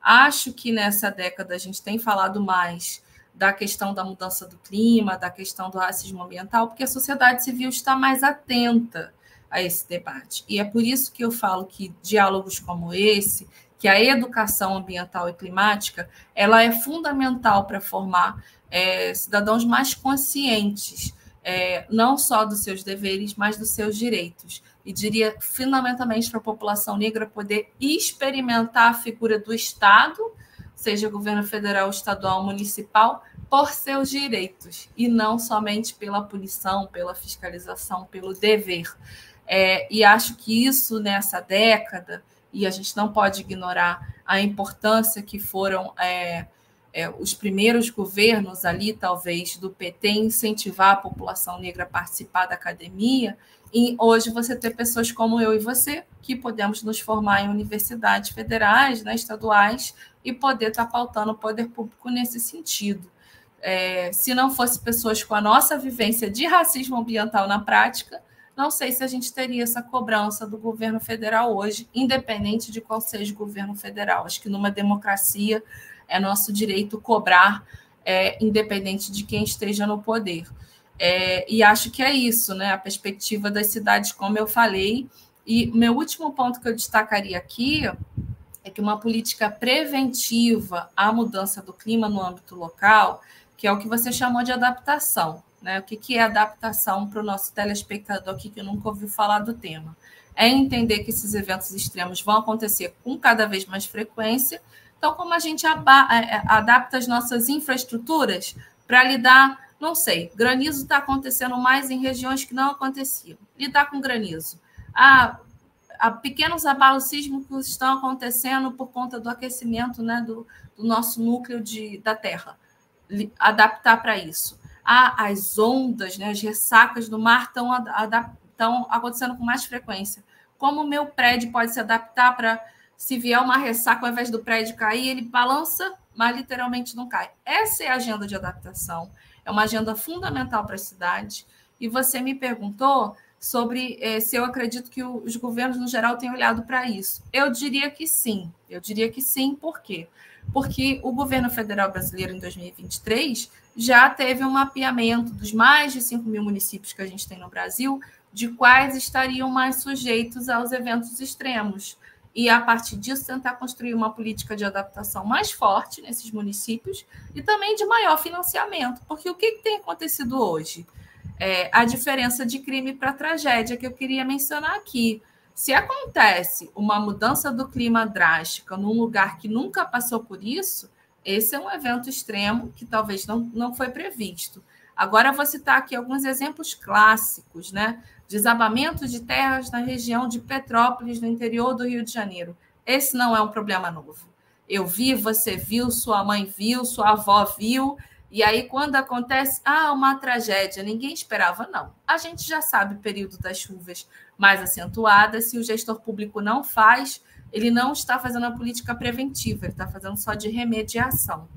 Acho que nessa década a gente tem falado mais da questão da mudança do clima, da questão do racismo ambiental, porque a sociedade civil está mais atenta a esse debate. E é por isso que eu falo que diálogos como esse, que a educação ambiental e climática, ela é fundamental para formar cidadãos mais conscientes, não só dos seus deveres, mas dos seus direitos. E diria, fundamentalmente, para a população negra poder experimentar a figura do Estado, seja governo federal, estadual, municipal, por seus direitos, e não somente pela punição, pela fiscalização, pelo dever. E acho que isso, nessa década, e a gente não pode ignorar a importância que foram os primeiros governos ali, talvez, do PT, incentivar a população negra a participar da academia, e hoje você ter pessoas como eu e você, que podemos nos formar em universidades federais, né, estaduais, e poder estar pautando o poder público nesse sentido. Se não fosse pessoas com a nossa vivência de racismo ambiental na prática, não sei se a gente teria essa cobrança do governo federal hoje, independente de qual seja o governo federal. Acho que numa democracia é nosso direito cobrar, independente de quem esteja no poder. E acho que é isso, né? A perspectiva das cidades, como eu falei. E meu último ponto que eu destacaria aqui é que uma política preventiva à mudança do clima no âmbito local, que é o que você chamou de adaptação, né? O que é adaptação para o nosso telespectador aqui que nunca ouviu falar do tema? É entender que esses eventos extremos vão acontecer com cada vez mais frequência. Então, como a gente adapta as nossas infraestruturas para lidar, não sei, granizo está acontecendo mais em regiões que não aconteciam. Lidar com granizo. Pequenos abalos sísmicos estão acontecendo por conta do aquecimento, né, do nosso núcleo da Terra. Adaptar para isso. As ondas, né, as ressacas do mar estão acontecendo com mais frequência. Como o meu prédio pode se adaptar para, se vier uma ressaca, ao invés do prédio cair, ele balança, mas literalmente não cai. Essa é a agenda de adaptação. É uma agenda fundamental para a cidade. E você me perguntou sobre se eu acredito que os governos, no geral, têm olhado para isso. Eu diria que sim. Por quê? Porque o governo federal brasileiro, em 2023, já teve um mapeamento dos mais de 5 mil municípios que a gente tem no Brasil, de quais estariam mais sujeitos aos eventos extremos. E, a partir disso, tentar construir uma política de adaptação mais forte nesses municípios e também de maior financiamento. Porque o que tem acontecido hoje? A diferença de crime para tragédia que eu queria mencionar aqui. Se acontece uma mudança do clima drástica num lugar que nunca passou por isso, esse é um evento extremo que talvez não foi previsto. Agora, eu vou citar aqui alguns exemplos clássicos, né? Desabamento de terras na região de Petrópolis, no interior do Rio de Janeiro. Esse não é um problema novo. Eu vi, você viu, sua mãe viu, sua avó viu, e aí quando acontece, uma tragédia, ninguém esperava, não. A gente já sabe o período das chuvas mais acentuadas, se o gestor público não faz, ele não está fazendo a política preventiva, ele está fazendo só de remediação.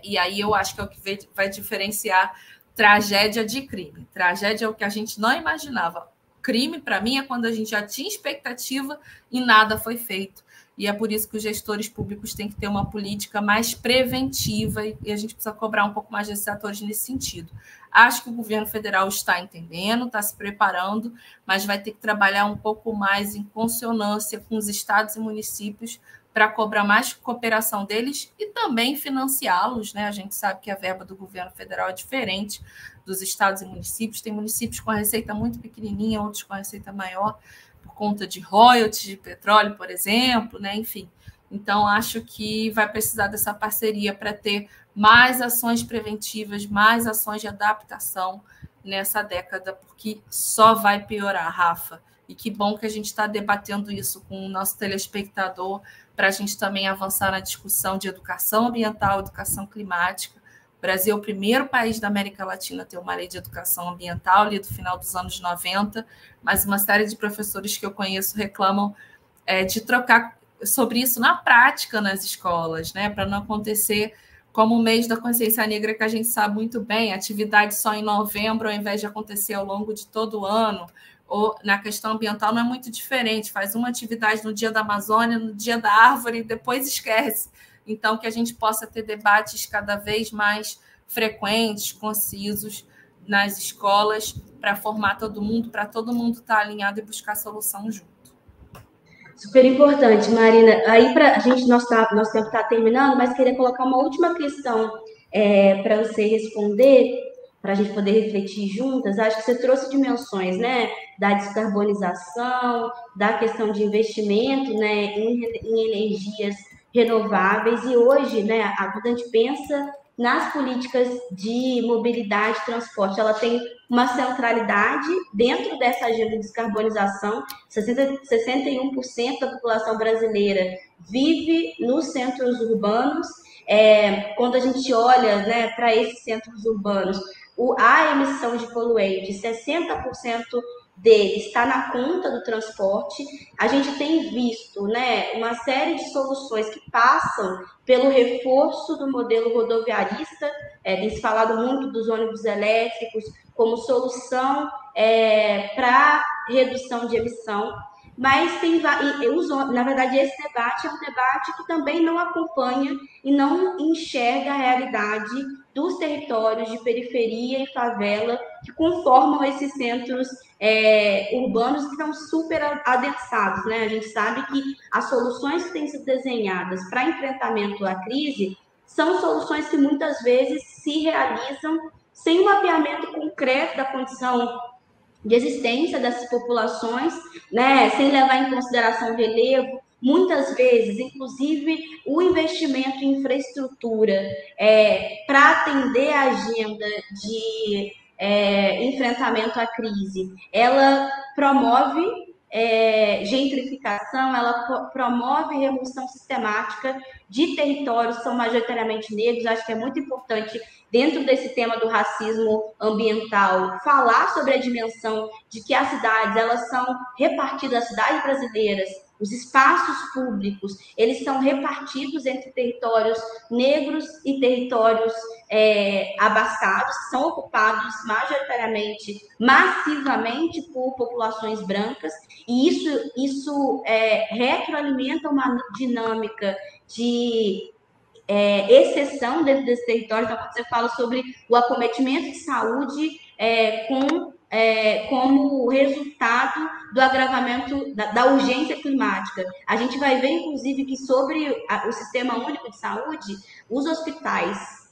E aí eu acho que é o que vai diferenciar tragédia de crime. Tragédia é o que a gente não imaginava. Crime, para mim, é quando a gente já tinha expectativa e nada foi feito. E é por isso que os gestores públicos têm que ter uma política mais preventiva e a gente precisa cobrar um pouco mais desses atores nesse sentido. Acho que o governo federal está entendendo, está se preparando, mas vai ter que trabalhar um pouco mais em consonância com os estados e municípios para cobrar mais cooperação deles e também financiá-los, né? A gente sabe que a verba do governo federal é diferente dos estados e municípios. Tem municípios com a receita muito pequenininha, outros com a receita maior, por conta de royalties de petróleo, por exemplo, né? Enfim. Então, acho que vai precisar dessa parceria para ter mais ações preventivas, mais ações de adaptação nessa década, porque só vai piorar, Rafa. E que bom que a gente está debatendo isso com o nosso telespectador, para a gente também avançar na discussão de educação ambiental, educação climática. O Brasil é o primeiro país da América Latina a ter uma lei de educação ambiental, ali do final dos anos 90, mas uma série de professores que eu conheço reclamam de trocar sobre isso na prática nas escolas, né? Para não acontecer como o mês da consciência negra, que a gente sabe muito bem, atividade só em novembro, ao invés de acontecer ao longo de todo o ano. Ou na questão ambiental não é muito diferente, faz uma atividade no dia da Amazônia, no dia da árvore, e depois esquece. Então, que a gente possa ter debates cada vez mais frequentes, concisos nas escolas, para formar todo mundo, para todo mundo estar alinhado e buscar solução junto. Super importante, Marina. Aí, nosso tempo está terminando, mas queria colocar uma última questão para você responder, para a gente poder refletir juntas. Acho que você trouxe dimensões, né, da descarbonização, da questão de investimento, né, em energias renováveis. E hoje, né, quando a gente pensa nas políticas de mobilidade e transporte, ela tem uma centralidade dentro dessa agenda de descarbonização. 61% da população brasileira vive nos centros urbanos. Quando a gente olha, né, para esses centros urbanos, a emissão de poluentes, 60% dele está na conta do transporte. A gente tem visto, né, uma série de soluções que passam pelo reforço do modelo rodoviarista. Tem se falado muito dos ônibus elétricos como solução para redução de emissão. Mas na verdade, esse debate é um debate que também não acompanha e não enxerga a realidade dos territórios de periferia e favela que conformam esses centros urbanos que estão super adensados, né? A gente sabe que as soluções que têm sido desenhadas para enfrentamento à crise são soluções que muitas vezes se realizam sem um mapeamento concreto da condição de existência dessas populações, né, sem levar em consideração o relevo, muitas vezes, inclusive, o investimento em infraestrutura para atender a agenda de enfrentamento à crise, ela promove gentrificação, ela promove remoção sistemática de territórios que são majoritariamente negros. Acho que é muito importante, dentro desse tema do racismo ambiental, falar sobre a dimensão de que as cidades, elas são repartidas, as cidades brasileiras, os espaços públicos, eles são repartidos entre territórios negros e territórios abastados, que são ocupados majoritariamente, massivamente por populações brancas, e isso retroalimenta uma dinâmica de exceção dentro desse território. Então, quando você fala sobre o acometimento de saúde como resultado do agravamento da urgência climática, a gente vai ver, inclusive, que sobre o Sistema Único de Saúde, os hospitais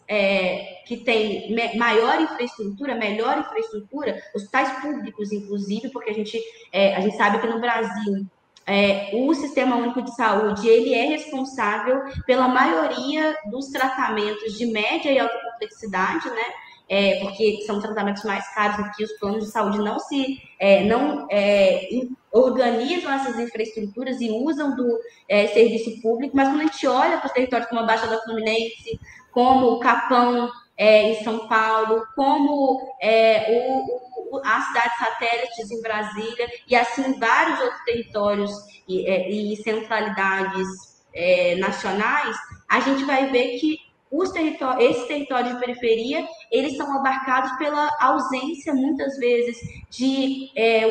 que têm melhor infraestrutura, hospitais públicos, inclusive, porque a gente sabe que no Brasil o Sistema Único de Saúde, ele é responsável pela maioria dos tratamentos de média e alta complexidade, né? porque são tratamentos mais caros do que os planos de saúde não organizam essas infraestruturas e usam do serviço público, mas quando a gente olha para os territórios como a Baixada Fluminense, como o Capão em São Paulo, como as cidades satélites em Brasília, e assim vários outros territórios e centralidades nacionais, a gente vai ver que esses territórios de periferia, eles são abarcados pela ausência, muitas vezes, de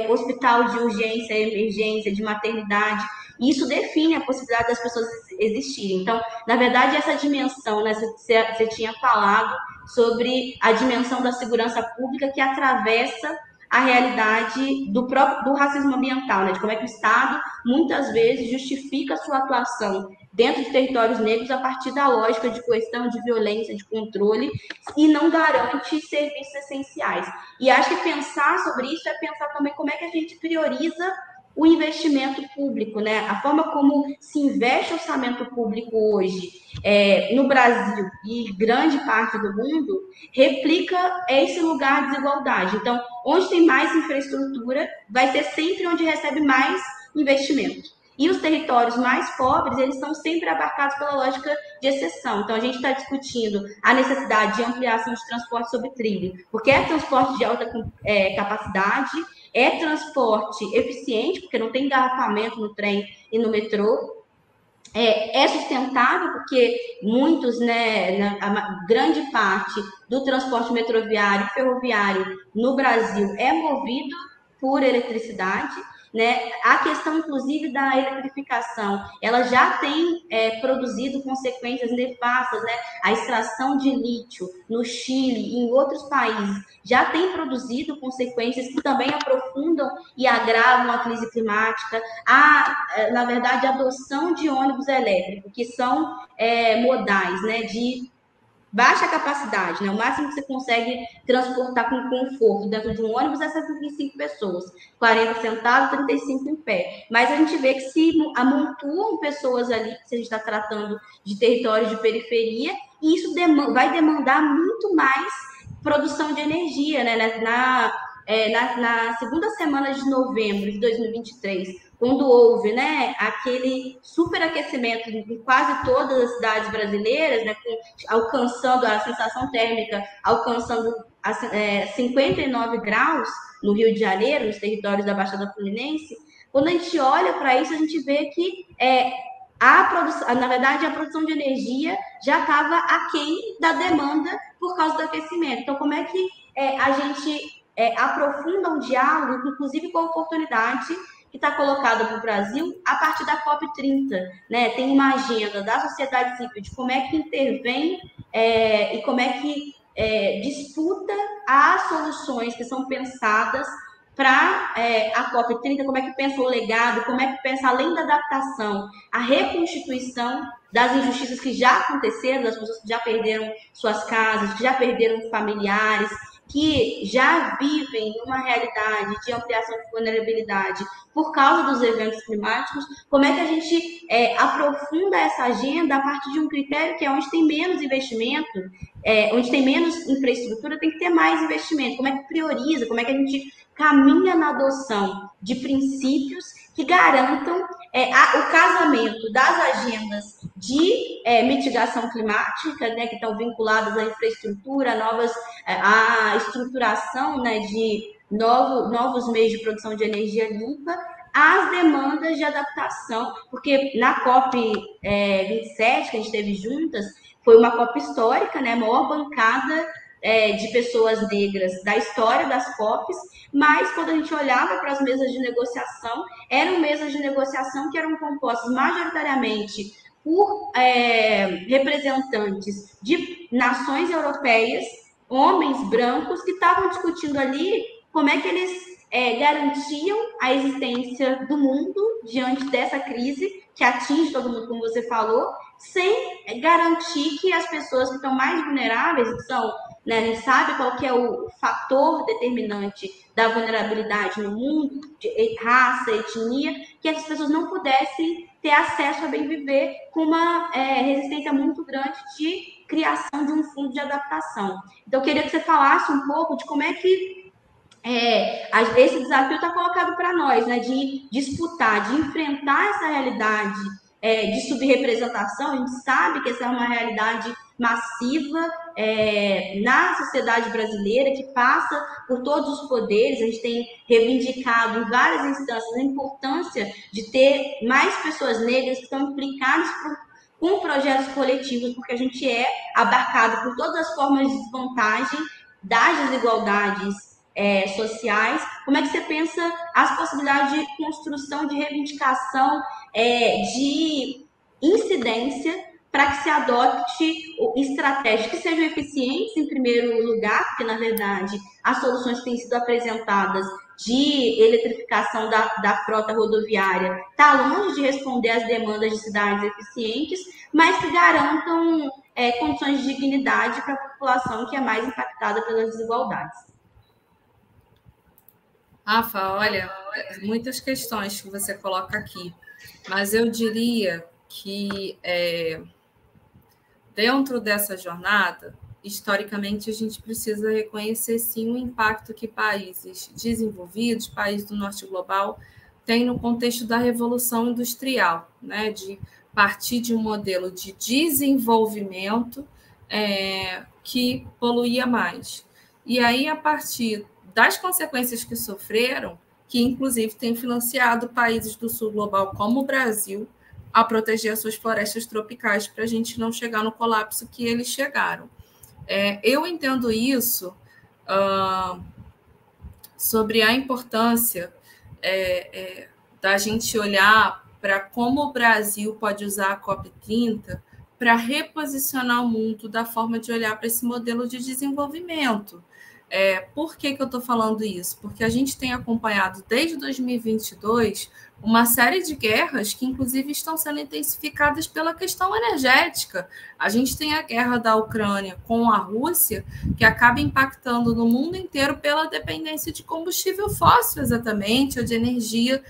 hospital de urgência, emergência, de maternidade. E isso define a possibilidade das pessoas existirem. Então, na verdade, essa dimensão, né, você tinha falado sobre a dimensão da segurança pública que atravessa a realidade do racismo ambiental, né? De como é que o Estado, muitas vezes, justifica a sua atuação dentro de territórios negros a partir da lógica de coerção, de violência, de controle, e não garante serviços essenciais. E acho que pensar sobre isso é pensar também como é que a gente prioriza o investimento público, né? A forma como se investe orçamento público hoje no Brasil e grande parte do mundo replica esse lugar de desigualdade. Então, onde tem mais infraestrutura, vai ser sempre onde recebe mais investimento. E os territórios mais pobres, eles são sempre abarcados pela lógica de exceção. Então, a gente está discutindo a necessidade de ampliação de transporte sobre trilho, porque é transporte de alta capacidade, é transporte eficiente, porque não tem engarrafamento no trem e no metrô, é sustentável, porque muitos, né, a grande parte do transporte metroviário e ferroviário no Brasil é movido por eletricidade, né? A questão, inclusive, da eletrificação, ela já tem produzido consequências nefastas, né? A extração de lítio no Chile e em outros países já tem produzido consequências que também aprofundam e agravam a crise climática. Na verdade, a adoção de ônibus elétricos, que são modais, né, de baixa capacidade, né? O máximo que você consegue transportar com conforto dentro de um ônibus é 75 pessoas, 40 sentados, 35 em pé. Mas a gente vê que se amontoam pessoas ali, se a gente está tratando de territórios de periferia, e isso vai demandar muito mais produção de energia, né? Na segunda semana de novembro de 2023, quando houve, né, aquele superaquecimento em quase todas as cidades brasileiras, né, alcançando a sensação térmica, alcançando 59 graus no Rio de Janeiro, nos territórios da Baixada Fluminense. Quando a gente olha para isso, a gente vê que na verdade, a produção de energia já estava aquém da demanda por causa do aquecimento. Então, como é que a gente aprofunda um diálogo, inclusive com a oportunidade que está colocada para o Brasil a partir da COP30, né? Tem uma agenda da sociedade civil de como é que intervém e como é que disputa as soluções que são pensadas para a COP30, como é que pensa o legado, como é que pensa, além da adaptação, a reconstituição das injustiças que já aconteceram, das pessoas que já perderam suas casas, que já perderam familiares, que já vivem uma realidade de ampliação de vulnerabilidade por causa dos eventos climáticos, como é que a gente aprofunda essa agenda a partir de um critério que é onde tem menos investimento, onde tem menos infraestrutura, tem que ter mais investimento. Como é que prioriza, como é que a gente caminha na adoção de princípios que garantam o casamento das agendas de mitigação climática, né, que estão vinculadas à infraestrutura, à estruturação, né, de novos meios de produção de energia limpa, às demandas de adaptação, porque na COP 27, que a gente teve juntas, foi uma COP histórica, né, a maior bancada de pessoas negras da história das COPs, mas quando a gente olhava para as mesas de negociação, eram mesas de negociação que eram compostas majoritariamente por representantes de nações europeias, homens brancos, que estavam discutindo ali como é que eles garantiam a existência do mundo diante dessa crise que atinge todo mundo, como você falou, sem garantir que as pessoas que estão mais vulneráveis, que são, né, a gente sabe qual que é o fator determinante da vulnerabilidade no mundo, de raça, etnia, que essas pessoas não pudessem ter acesso a bem viver com uma resistência muito grande de criação de um fundo de adaptação. Então, eu queria que você falasse um pouco de como é que esse desafio está colocado para nós, né, de disputar, de enfrentar essa realidade de subrepresentação. A gente sabe que essa é uma realidade massiva na sociedade brasileira, que passa por todos os poderes. A gente tem reivindicado em várias instâncias a importância de ter mais pessoas negras que estão implicadas com projetos coletivos, porque a gente é abarcado por todas as formas de desvantagem das desigualdades sociais. Como é que você pensa as possibilidades de construção, de reivindicação, de incidência, para que se adote estratégias que sejam eficientes, em primeiro lugar, porque, na verdade, as soluções que têm sido apresentadas de eletrificação da frota rodoviária está longe de responder às demandas de cidades eficientes, mas que garantam condições de dignidade para a população que é mais impactada pelas desigualdades. Rafa, olha, muitas questões que você coloca aqui, mas eu diria que dentro dessa jornada, historicamente, a gente precisa reconhecer, sim, o impacto que países desenvolvidos, países do norte global, têm no contexto da Revolução Industrial, né? De partir de um modelo de desenvolvimento que poluía mais. E aí, a partir das consequências que sofreram, que inclusive tem financiado países do sul global, como o Brasil, a proteger as suas florestas tropicais para a gente não chegar no colapso que eles chegaram. Eu entendo isso sobre a importância da gente olhar para como o Brasil pode usar a COP30 para reposicionar o mundo da forma de olhar para esse modelo de desenvolvimento. Por que eu estou falando isso? Porque a gente tem acompanhado desde 2022 uma série de guerras que, inclusive, estão sendo intensificadas pela questão energética. A gente tem a guerra da Ucrânia com a Rússia, que acaba impactando no mundo inteiro pela dependência de combustível fóssil, exatamente, ou de energia,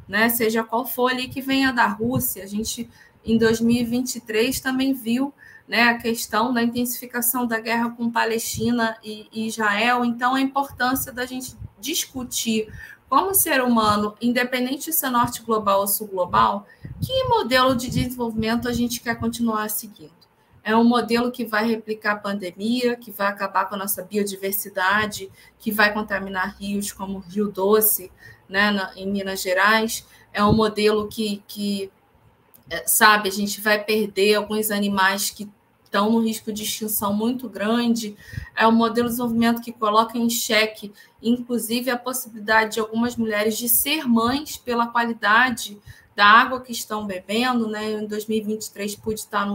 né, seja qual for ali que venha da Rússia. A gente, em 2023, também viu, né, a questão da intensificação da guerra com Palestina e Israel. Então, a importância da gente discutir como ser humano, independente de ser norte global ou sul global, que modelo de desenvolvimento a gente quer continuar seguindo. É um modelo que vai replicar a pandemia, que vai acabar com a nossa biodiversidade, que vai contaminar rios como o Rio Doce, né, em Minas Gerais. É um modelo que sabe, a gente vai perder alguns animais que estão no risco de extinção muito grande. É um modelo de desenvolvimento que coloca em xeque, inclusive, a possibilidade de algumas mulheres de ser mães pela qualidade da água que estão bebendo, né? Em 2023, pude estar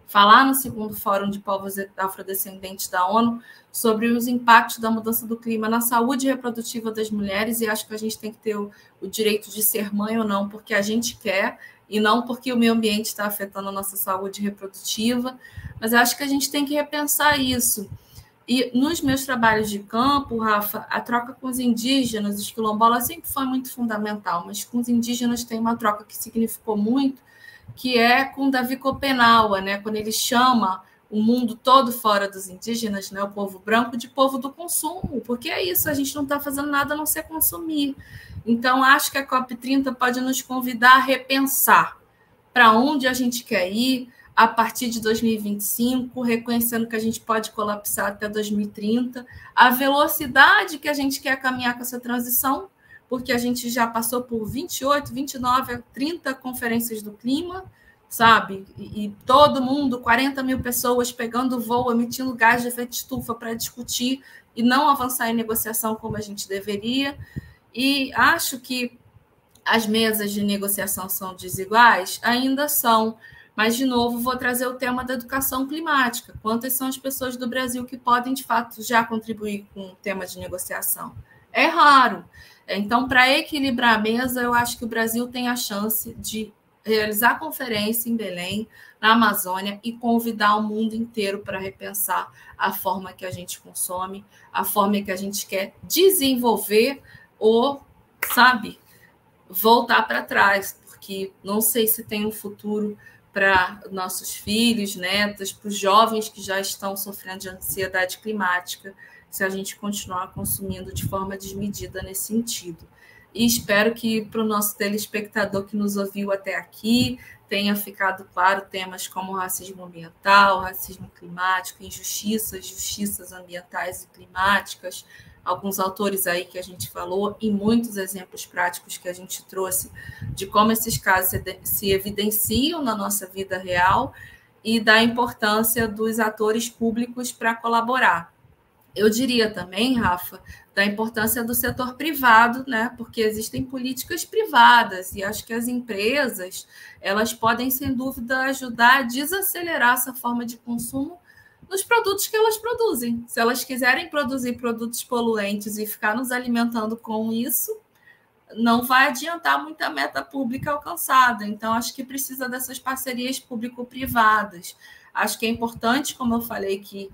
falar no segundo Fórum de Povos Afrodescendentes da ONU sobre os impactos da mudança do clima na saúde reprodutiva das mulheres, e acho que a gente tem que ter o direito de ser mãe ou não, porque a gente quer, e não porque o meio ambiente está afetando a nossa saúde reprodutiva, mas acho que a gente tem que repensar isso. E nos meus trabalhos de campo, Rafa, a troca com os indígenas, os quilombolas, sempre foi muito fundamental, mas com os indígenas tem uma troca que significou muito, que é com Davi Copenaua, né? Quando ele chama o mundo todo fora dos indígenas, né? O povo branco, de povo do consumo, porque é isso, a gente não está fazendo nada a não ser consumir. Então, acho que a COP30 pode nos convidar a repensar para onde a gente quer ir a partir de 2025, reconhecendo que a gente pode colapsar até 2030, a velocidade que a gente quer caminhar com essa transição, porque a gente já passou por 28, 29, 30 conferências do clima, sabe? E todo mundo, 40 mil pessoas pegando voo, emitindo gás de efeito estufa para discutir e não avançar em negociação como a gente deveria. E acho que as mesas de negociação são desiguais? Ainda são. Mas, de novo, vou trazer o tema da educação climática. Quantas são as pessoas do Brasil que podem, de fato, já contribuir com o tema de negociação? É raro. Então, para equilibrar a mesa, eu acho que o Brasil tem a chance de realizar a conferência em Belém, na Amazônia, e convidar o mundo inteiro para repensar a forma que a gente consome, a forma que a gente quer desenvolver ou, sabe, voltar para trás. porque não sei se tem um futuro para nossos filhos, netas, para os jovens que já estão sofrendo de ansiedade climática, se a gente continuar consumindo de forma desmedida nesse sentido. E espero que para o nosso telespectador que nos ouviu até aqui tenha ficado claro temas como racismo ambiental, racismo climático, injustiças, justiças ambientais e climáticas, alguns autores aí que a gente falou e muitos exemplos práticos que a gente trouxe de como esses casos se evidenciam na nossa vida real e da importância dos atores públicos para colaborar. Eu diria também, Rafa, da importância do setor privado, né? Porque existem políticas privadas e acho que as empresas elas podem, sem dúvida, ajudar a desacelerar essa forma de consumo nos produtos que elas produzem. Se elas quiserem produzir produtos poluentes e ficar nos alimentando com isso, não vai adiantar muita meta pública alcançada. Então, acho que precisa dessas parcerias público-privadas. Acho que é importante, como eu falei, que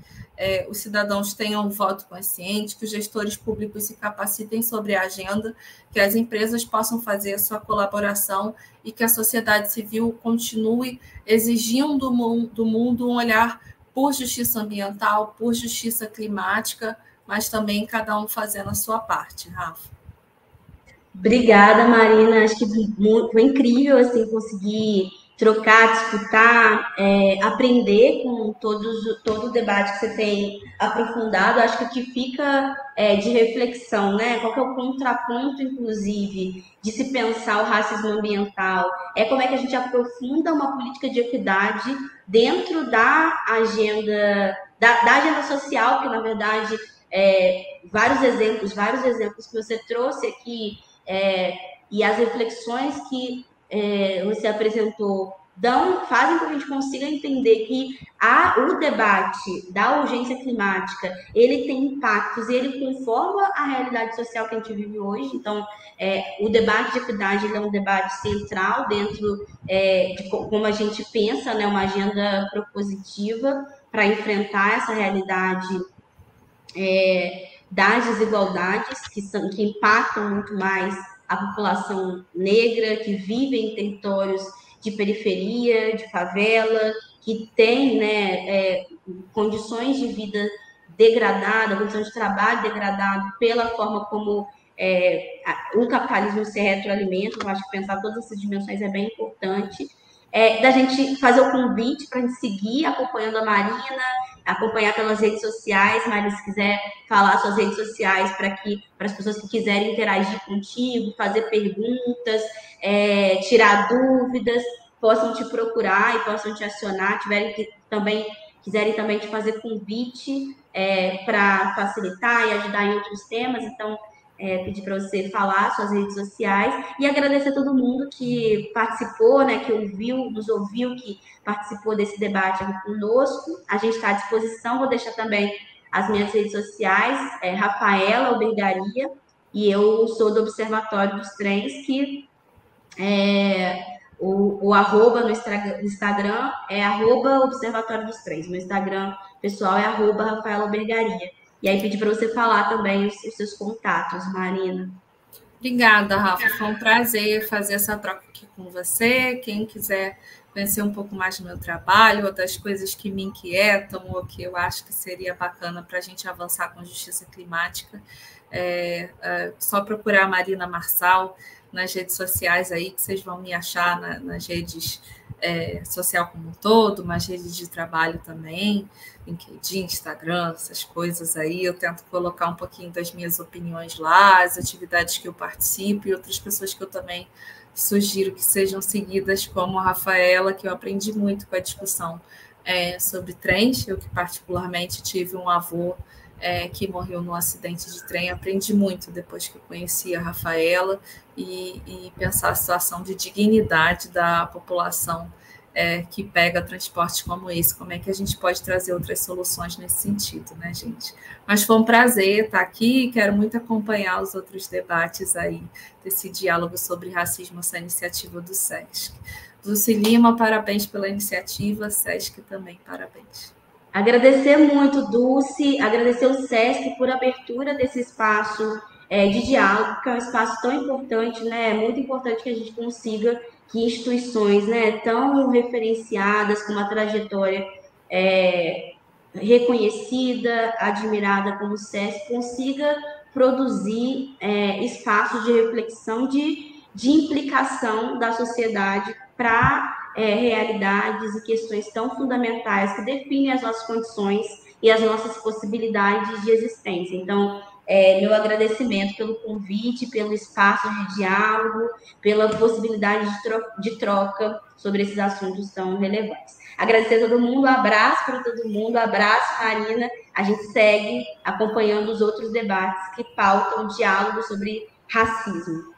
os cidadãos tenham um voto consciente, que os gestores públicos se capacitem sobre a agenda, que as empresas possam fazer a sua colaboração e que a sociedade civil continue exigindo do mundo um olhar por justiça ambiental, por justiça climática, mas também cada um fazendo a sua parte, Rafa. Obrigada, Marina. Acho que foi incrível assim conseguir trocar, disputar, aprender com todo o debate que você tem aprofundado. Acho que o que fica de reflexão, né? Qual que é o contraponto, inclusive, de se pensar o racismo ambiental? É como é que a gente aprofunda uma política de equidade dentro da agenda, da agenda social, que na verdade vários exemplos que você trouxe aqui. E as reflexões que você apresentou fazem com que a gente consiga entender que o debate da urgência climática ele tem impactos e ele conforma a realidade social que a gente vive hoje. Então, o debate de equidade ele é um debate central dentro de como a gente pensa, né, uma agenda propositiva para enfrentar essa realidade das desigualdades que impactam muito mais a população negra que vive em territórios de periferia, de favela, que tem, né, condições de vida degradada, condições de trabalho degradado pela forma como o capitalismo se retroalimenta. Eu acho que pensar todas essas dimensões é bem importante. Da gente fazer o convite para a gente seguir acompanhando a Marina, acompanhar pelas redes sociais. Marina, se quiser falar suas redes sociais para as pessoas que quiserem interagir contigo, fazer perguntas, tirar dúvidas, possam te procurar e possam te acionar, quiserem também te fazer convite para facilitar e ajudar em outros temas. Então, pedir para você falar suas redes sociais e agradecer a todo mundo que participou, né, que nos ouviu, que participou desse debate aqui conosco. A gente está à disposição, vou deixar também as minhas redes sociais, Rafaela Albergaria, e eu sou do Observatório dos Trens, que o arroba no Instagram é arroba Observatório dos Trens. Meu Instagram pessoal é arroba Rafaela Albergaria. E aí pedir para você falar também os seus contatos, Marina. Obrigada, Rafa. Foi um prazer fazer essa troca aqui com você. Quem quiser conhecer um pouco mais do meu trabalho, ou das coisas que me inquietam, ou que eu acho que seria bacana para a gente avançar com justiça climática, só procurar a Marina Marçal nas redes sociais aí, que vocês vão me achar nas redes social como um todo, mas redes de trabalho também, LinkedIn, Instagram, essas coisas aí. Eu tento colocar um pouquinho das minhas opiniões lá, as atividades que eu participo e outras pessoas que eu também sugiro que sejam seguidas, como a Rafaela, que eu aprendi muito com a discussão sobre trens. Eu que particularmente tive um avô que morreu num acidente de trem, aprendi muito depois que eu conheci a Rafaela e pensar a situação de dignidade da população que pega transportes como esse, como é que a gente pode trazer outras soluções nesse sentido, né, gente? Mas foi um prazer estar aqui, quero muito acompanhar os outros debates aí, desse diálogo sobre racismo, essa iniciativa do SESC. Dulce Lima, parabéns pela iniciativa, SESC também, parabéns. Agradecer muito, Dulce, agradecer o SESC por a abertura desse espaço de diálogo, que é um espaço tão importante, né? É muito importante que a gente consiga que instituições, né, tão referenciadas, com uma trajetória reconhecida, admirada como o SESC, consiga produzir espaços de reflexão, de implicação da sociedade para realidades e questões tão fundamentais que definem as nossas condições e as nossas possibilidades de existência. Então, meu agradecimento pelo convite, pelo espaço de diálogo, pela possibilidade de troca sobre esses assuntos tão relevantes. Agradecer a todo mundo, um abraço para todo mundo, um abraço, Marina. A gente segue acompanhando os outros debates que pautam o diálogo sobre racismo.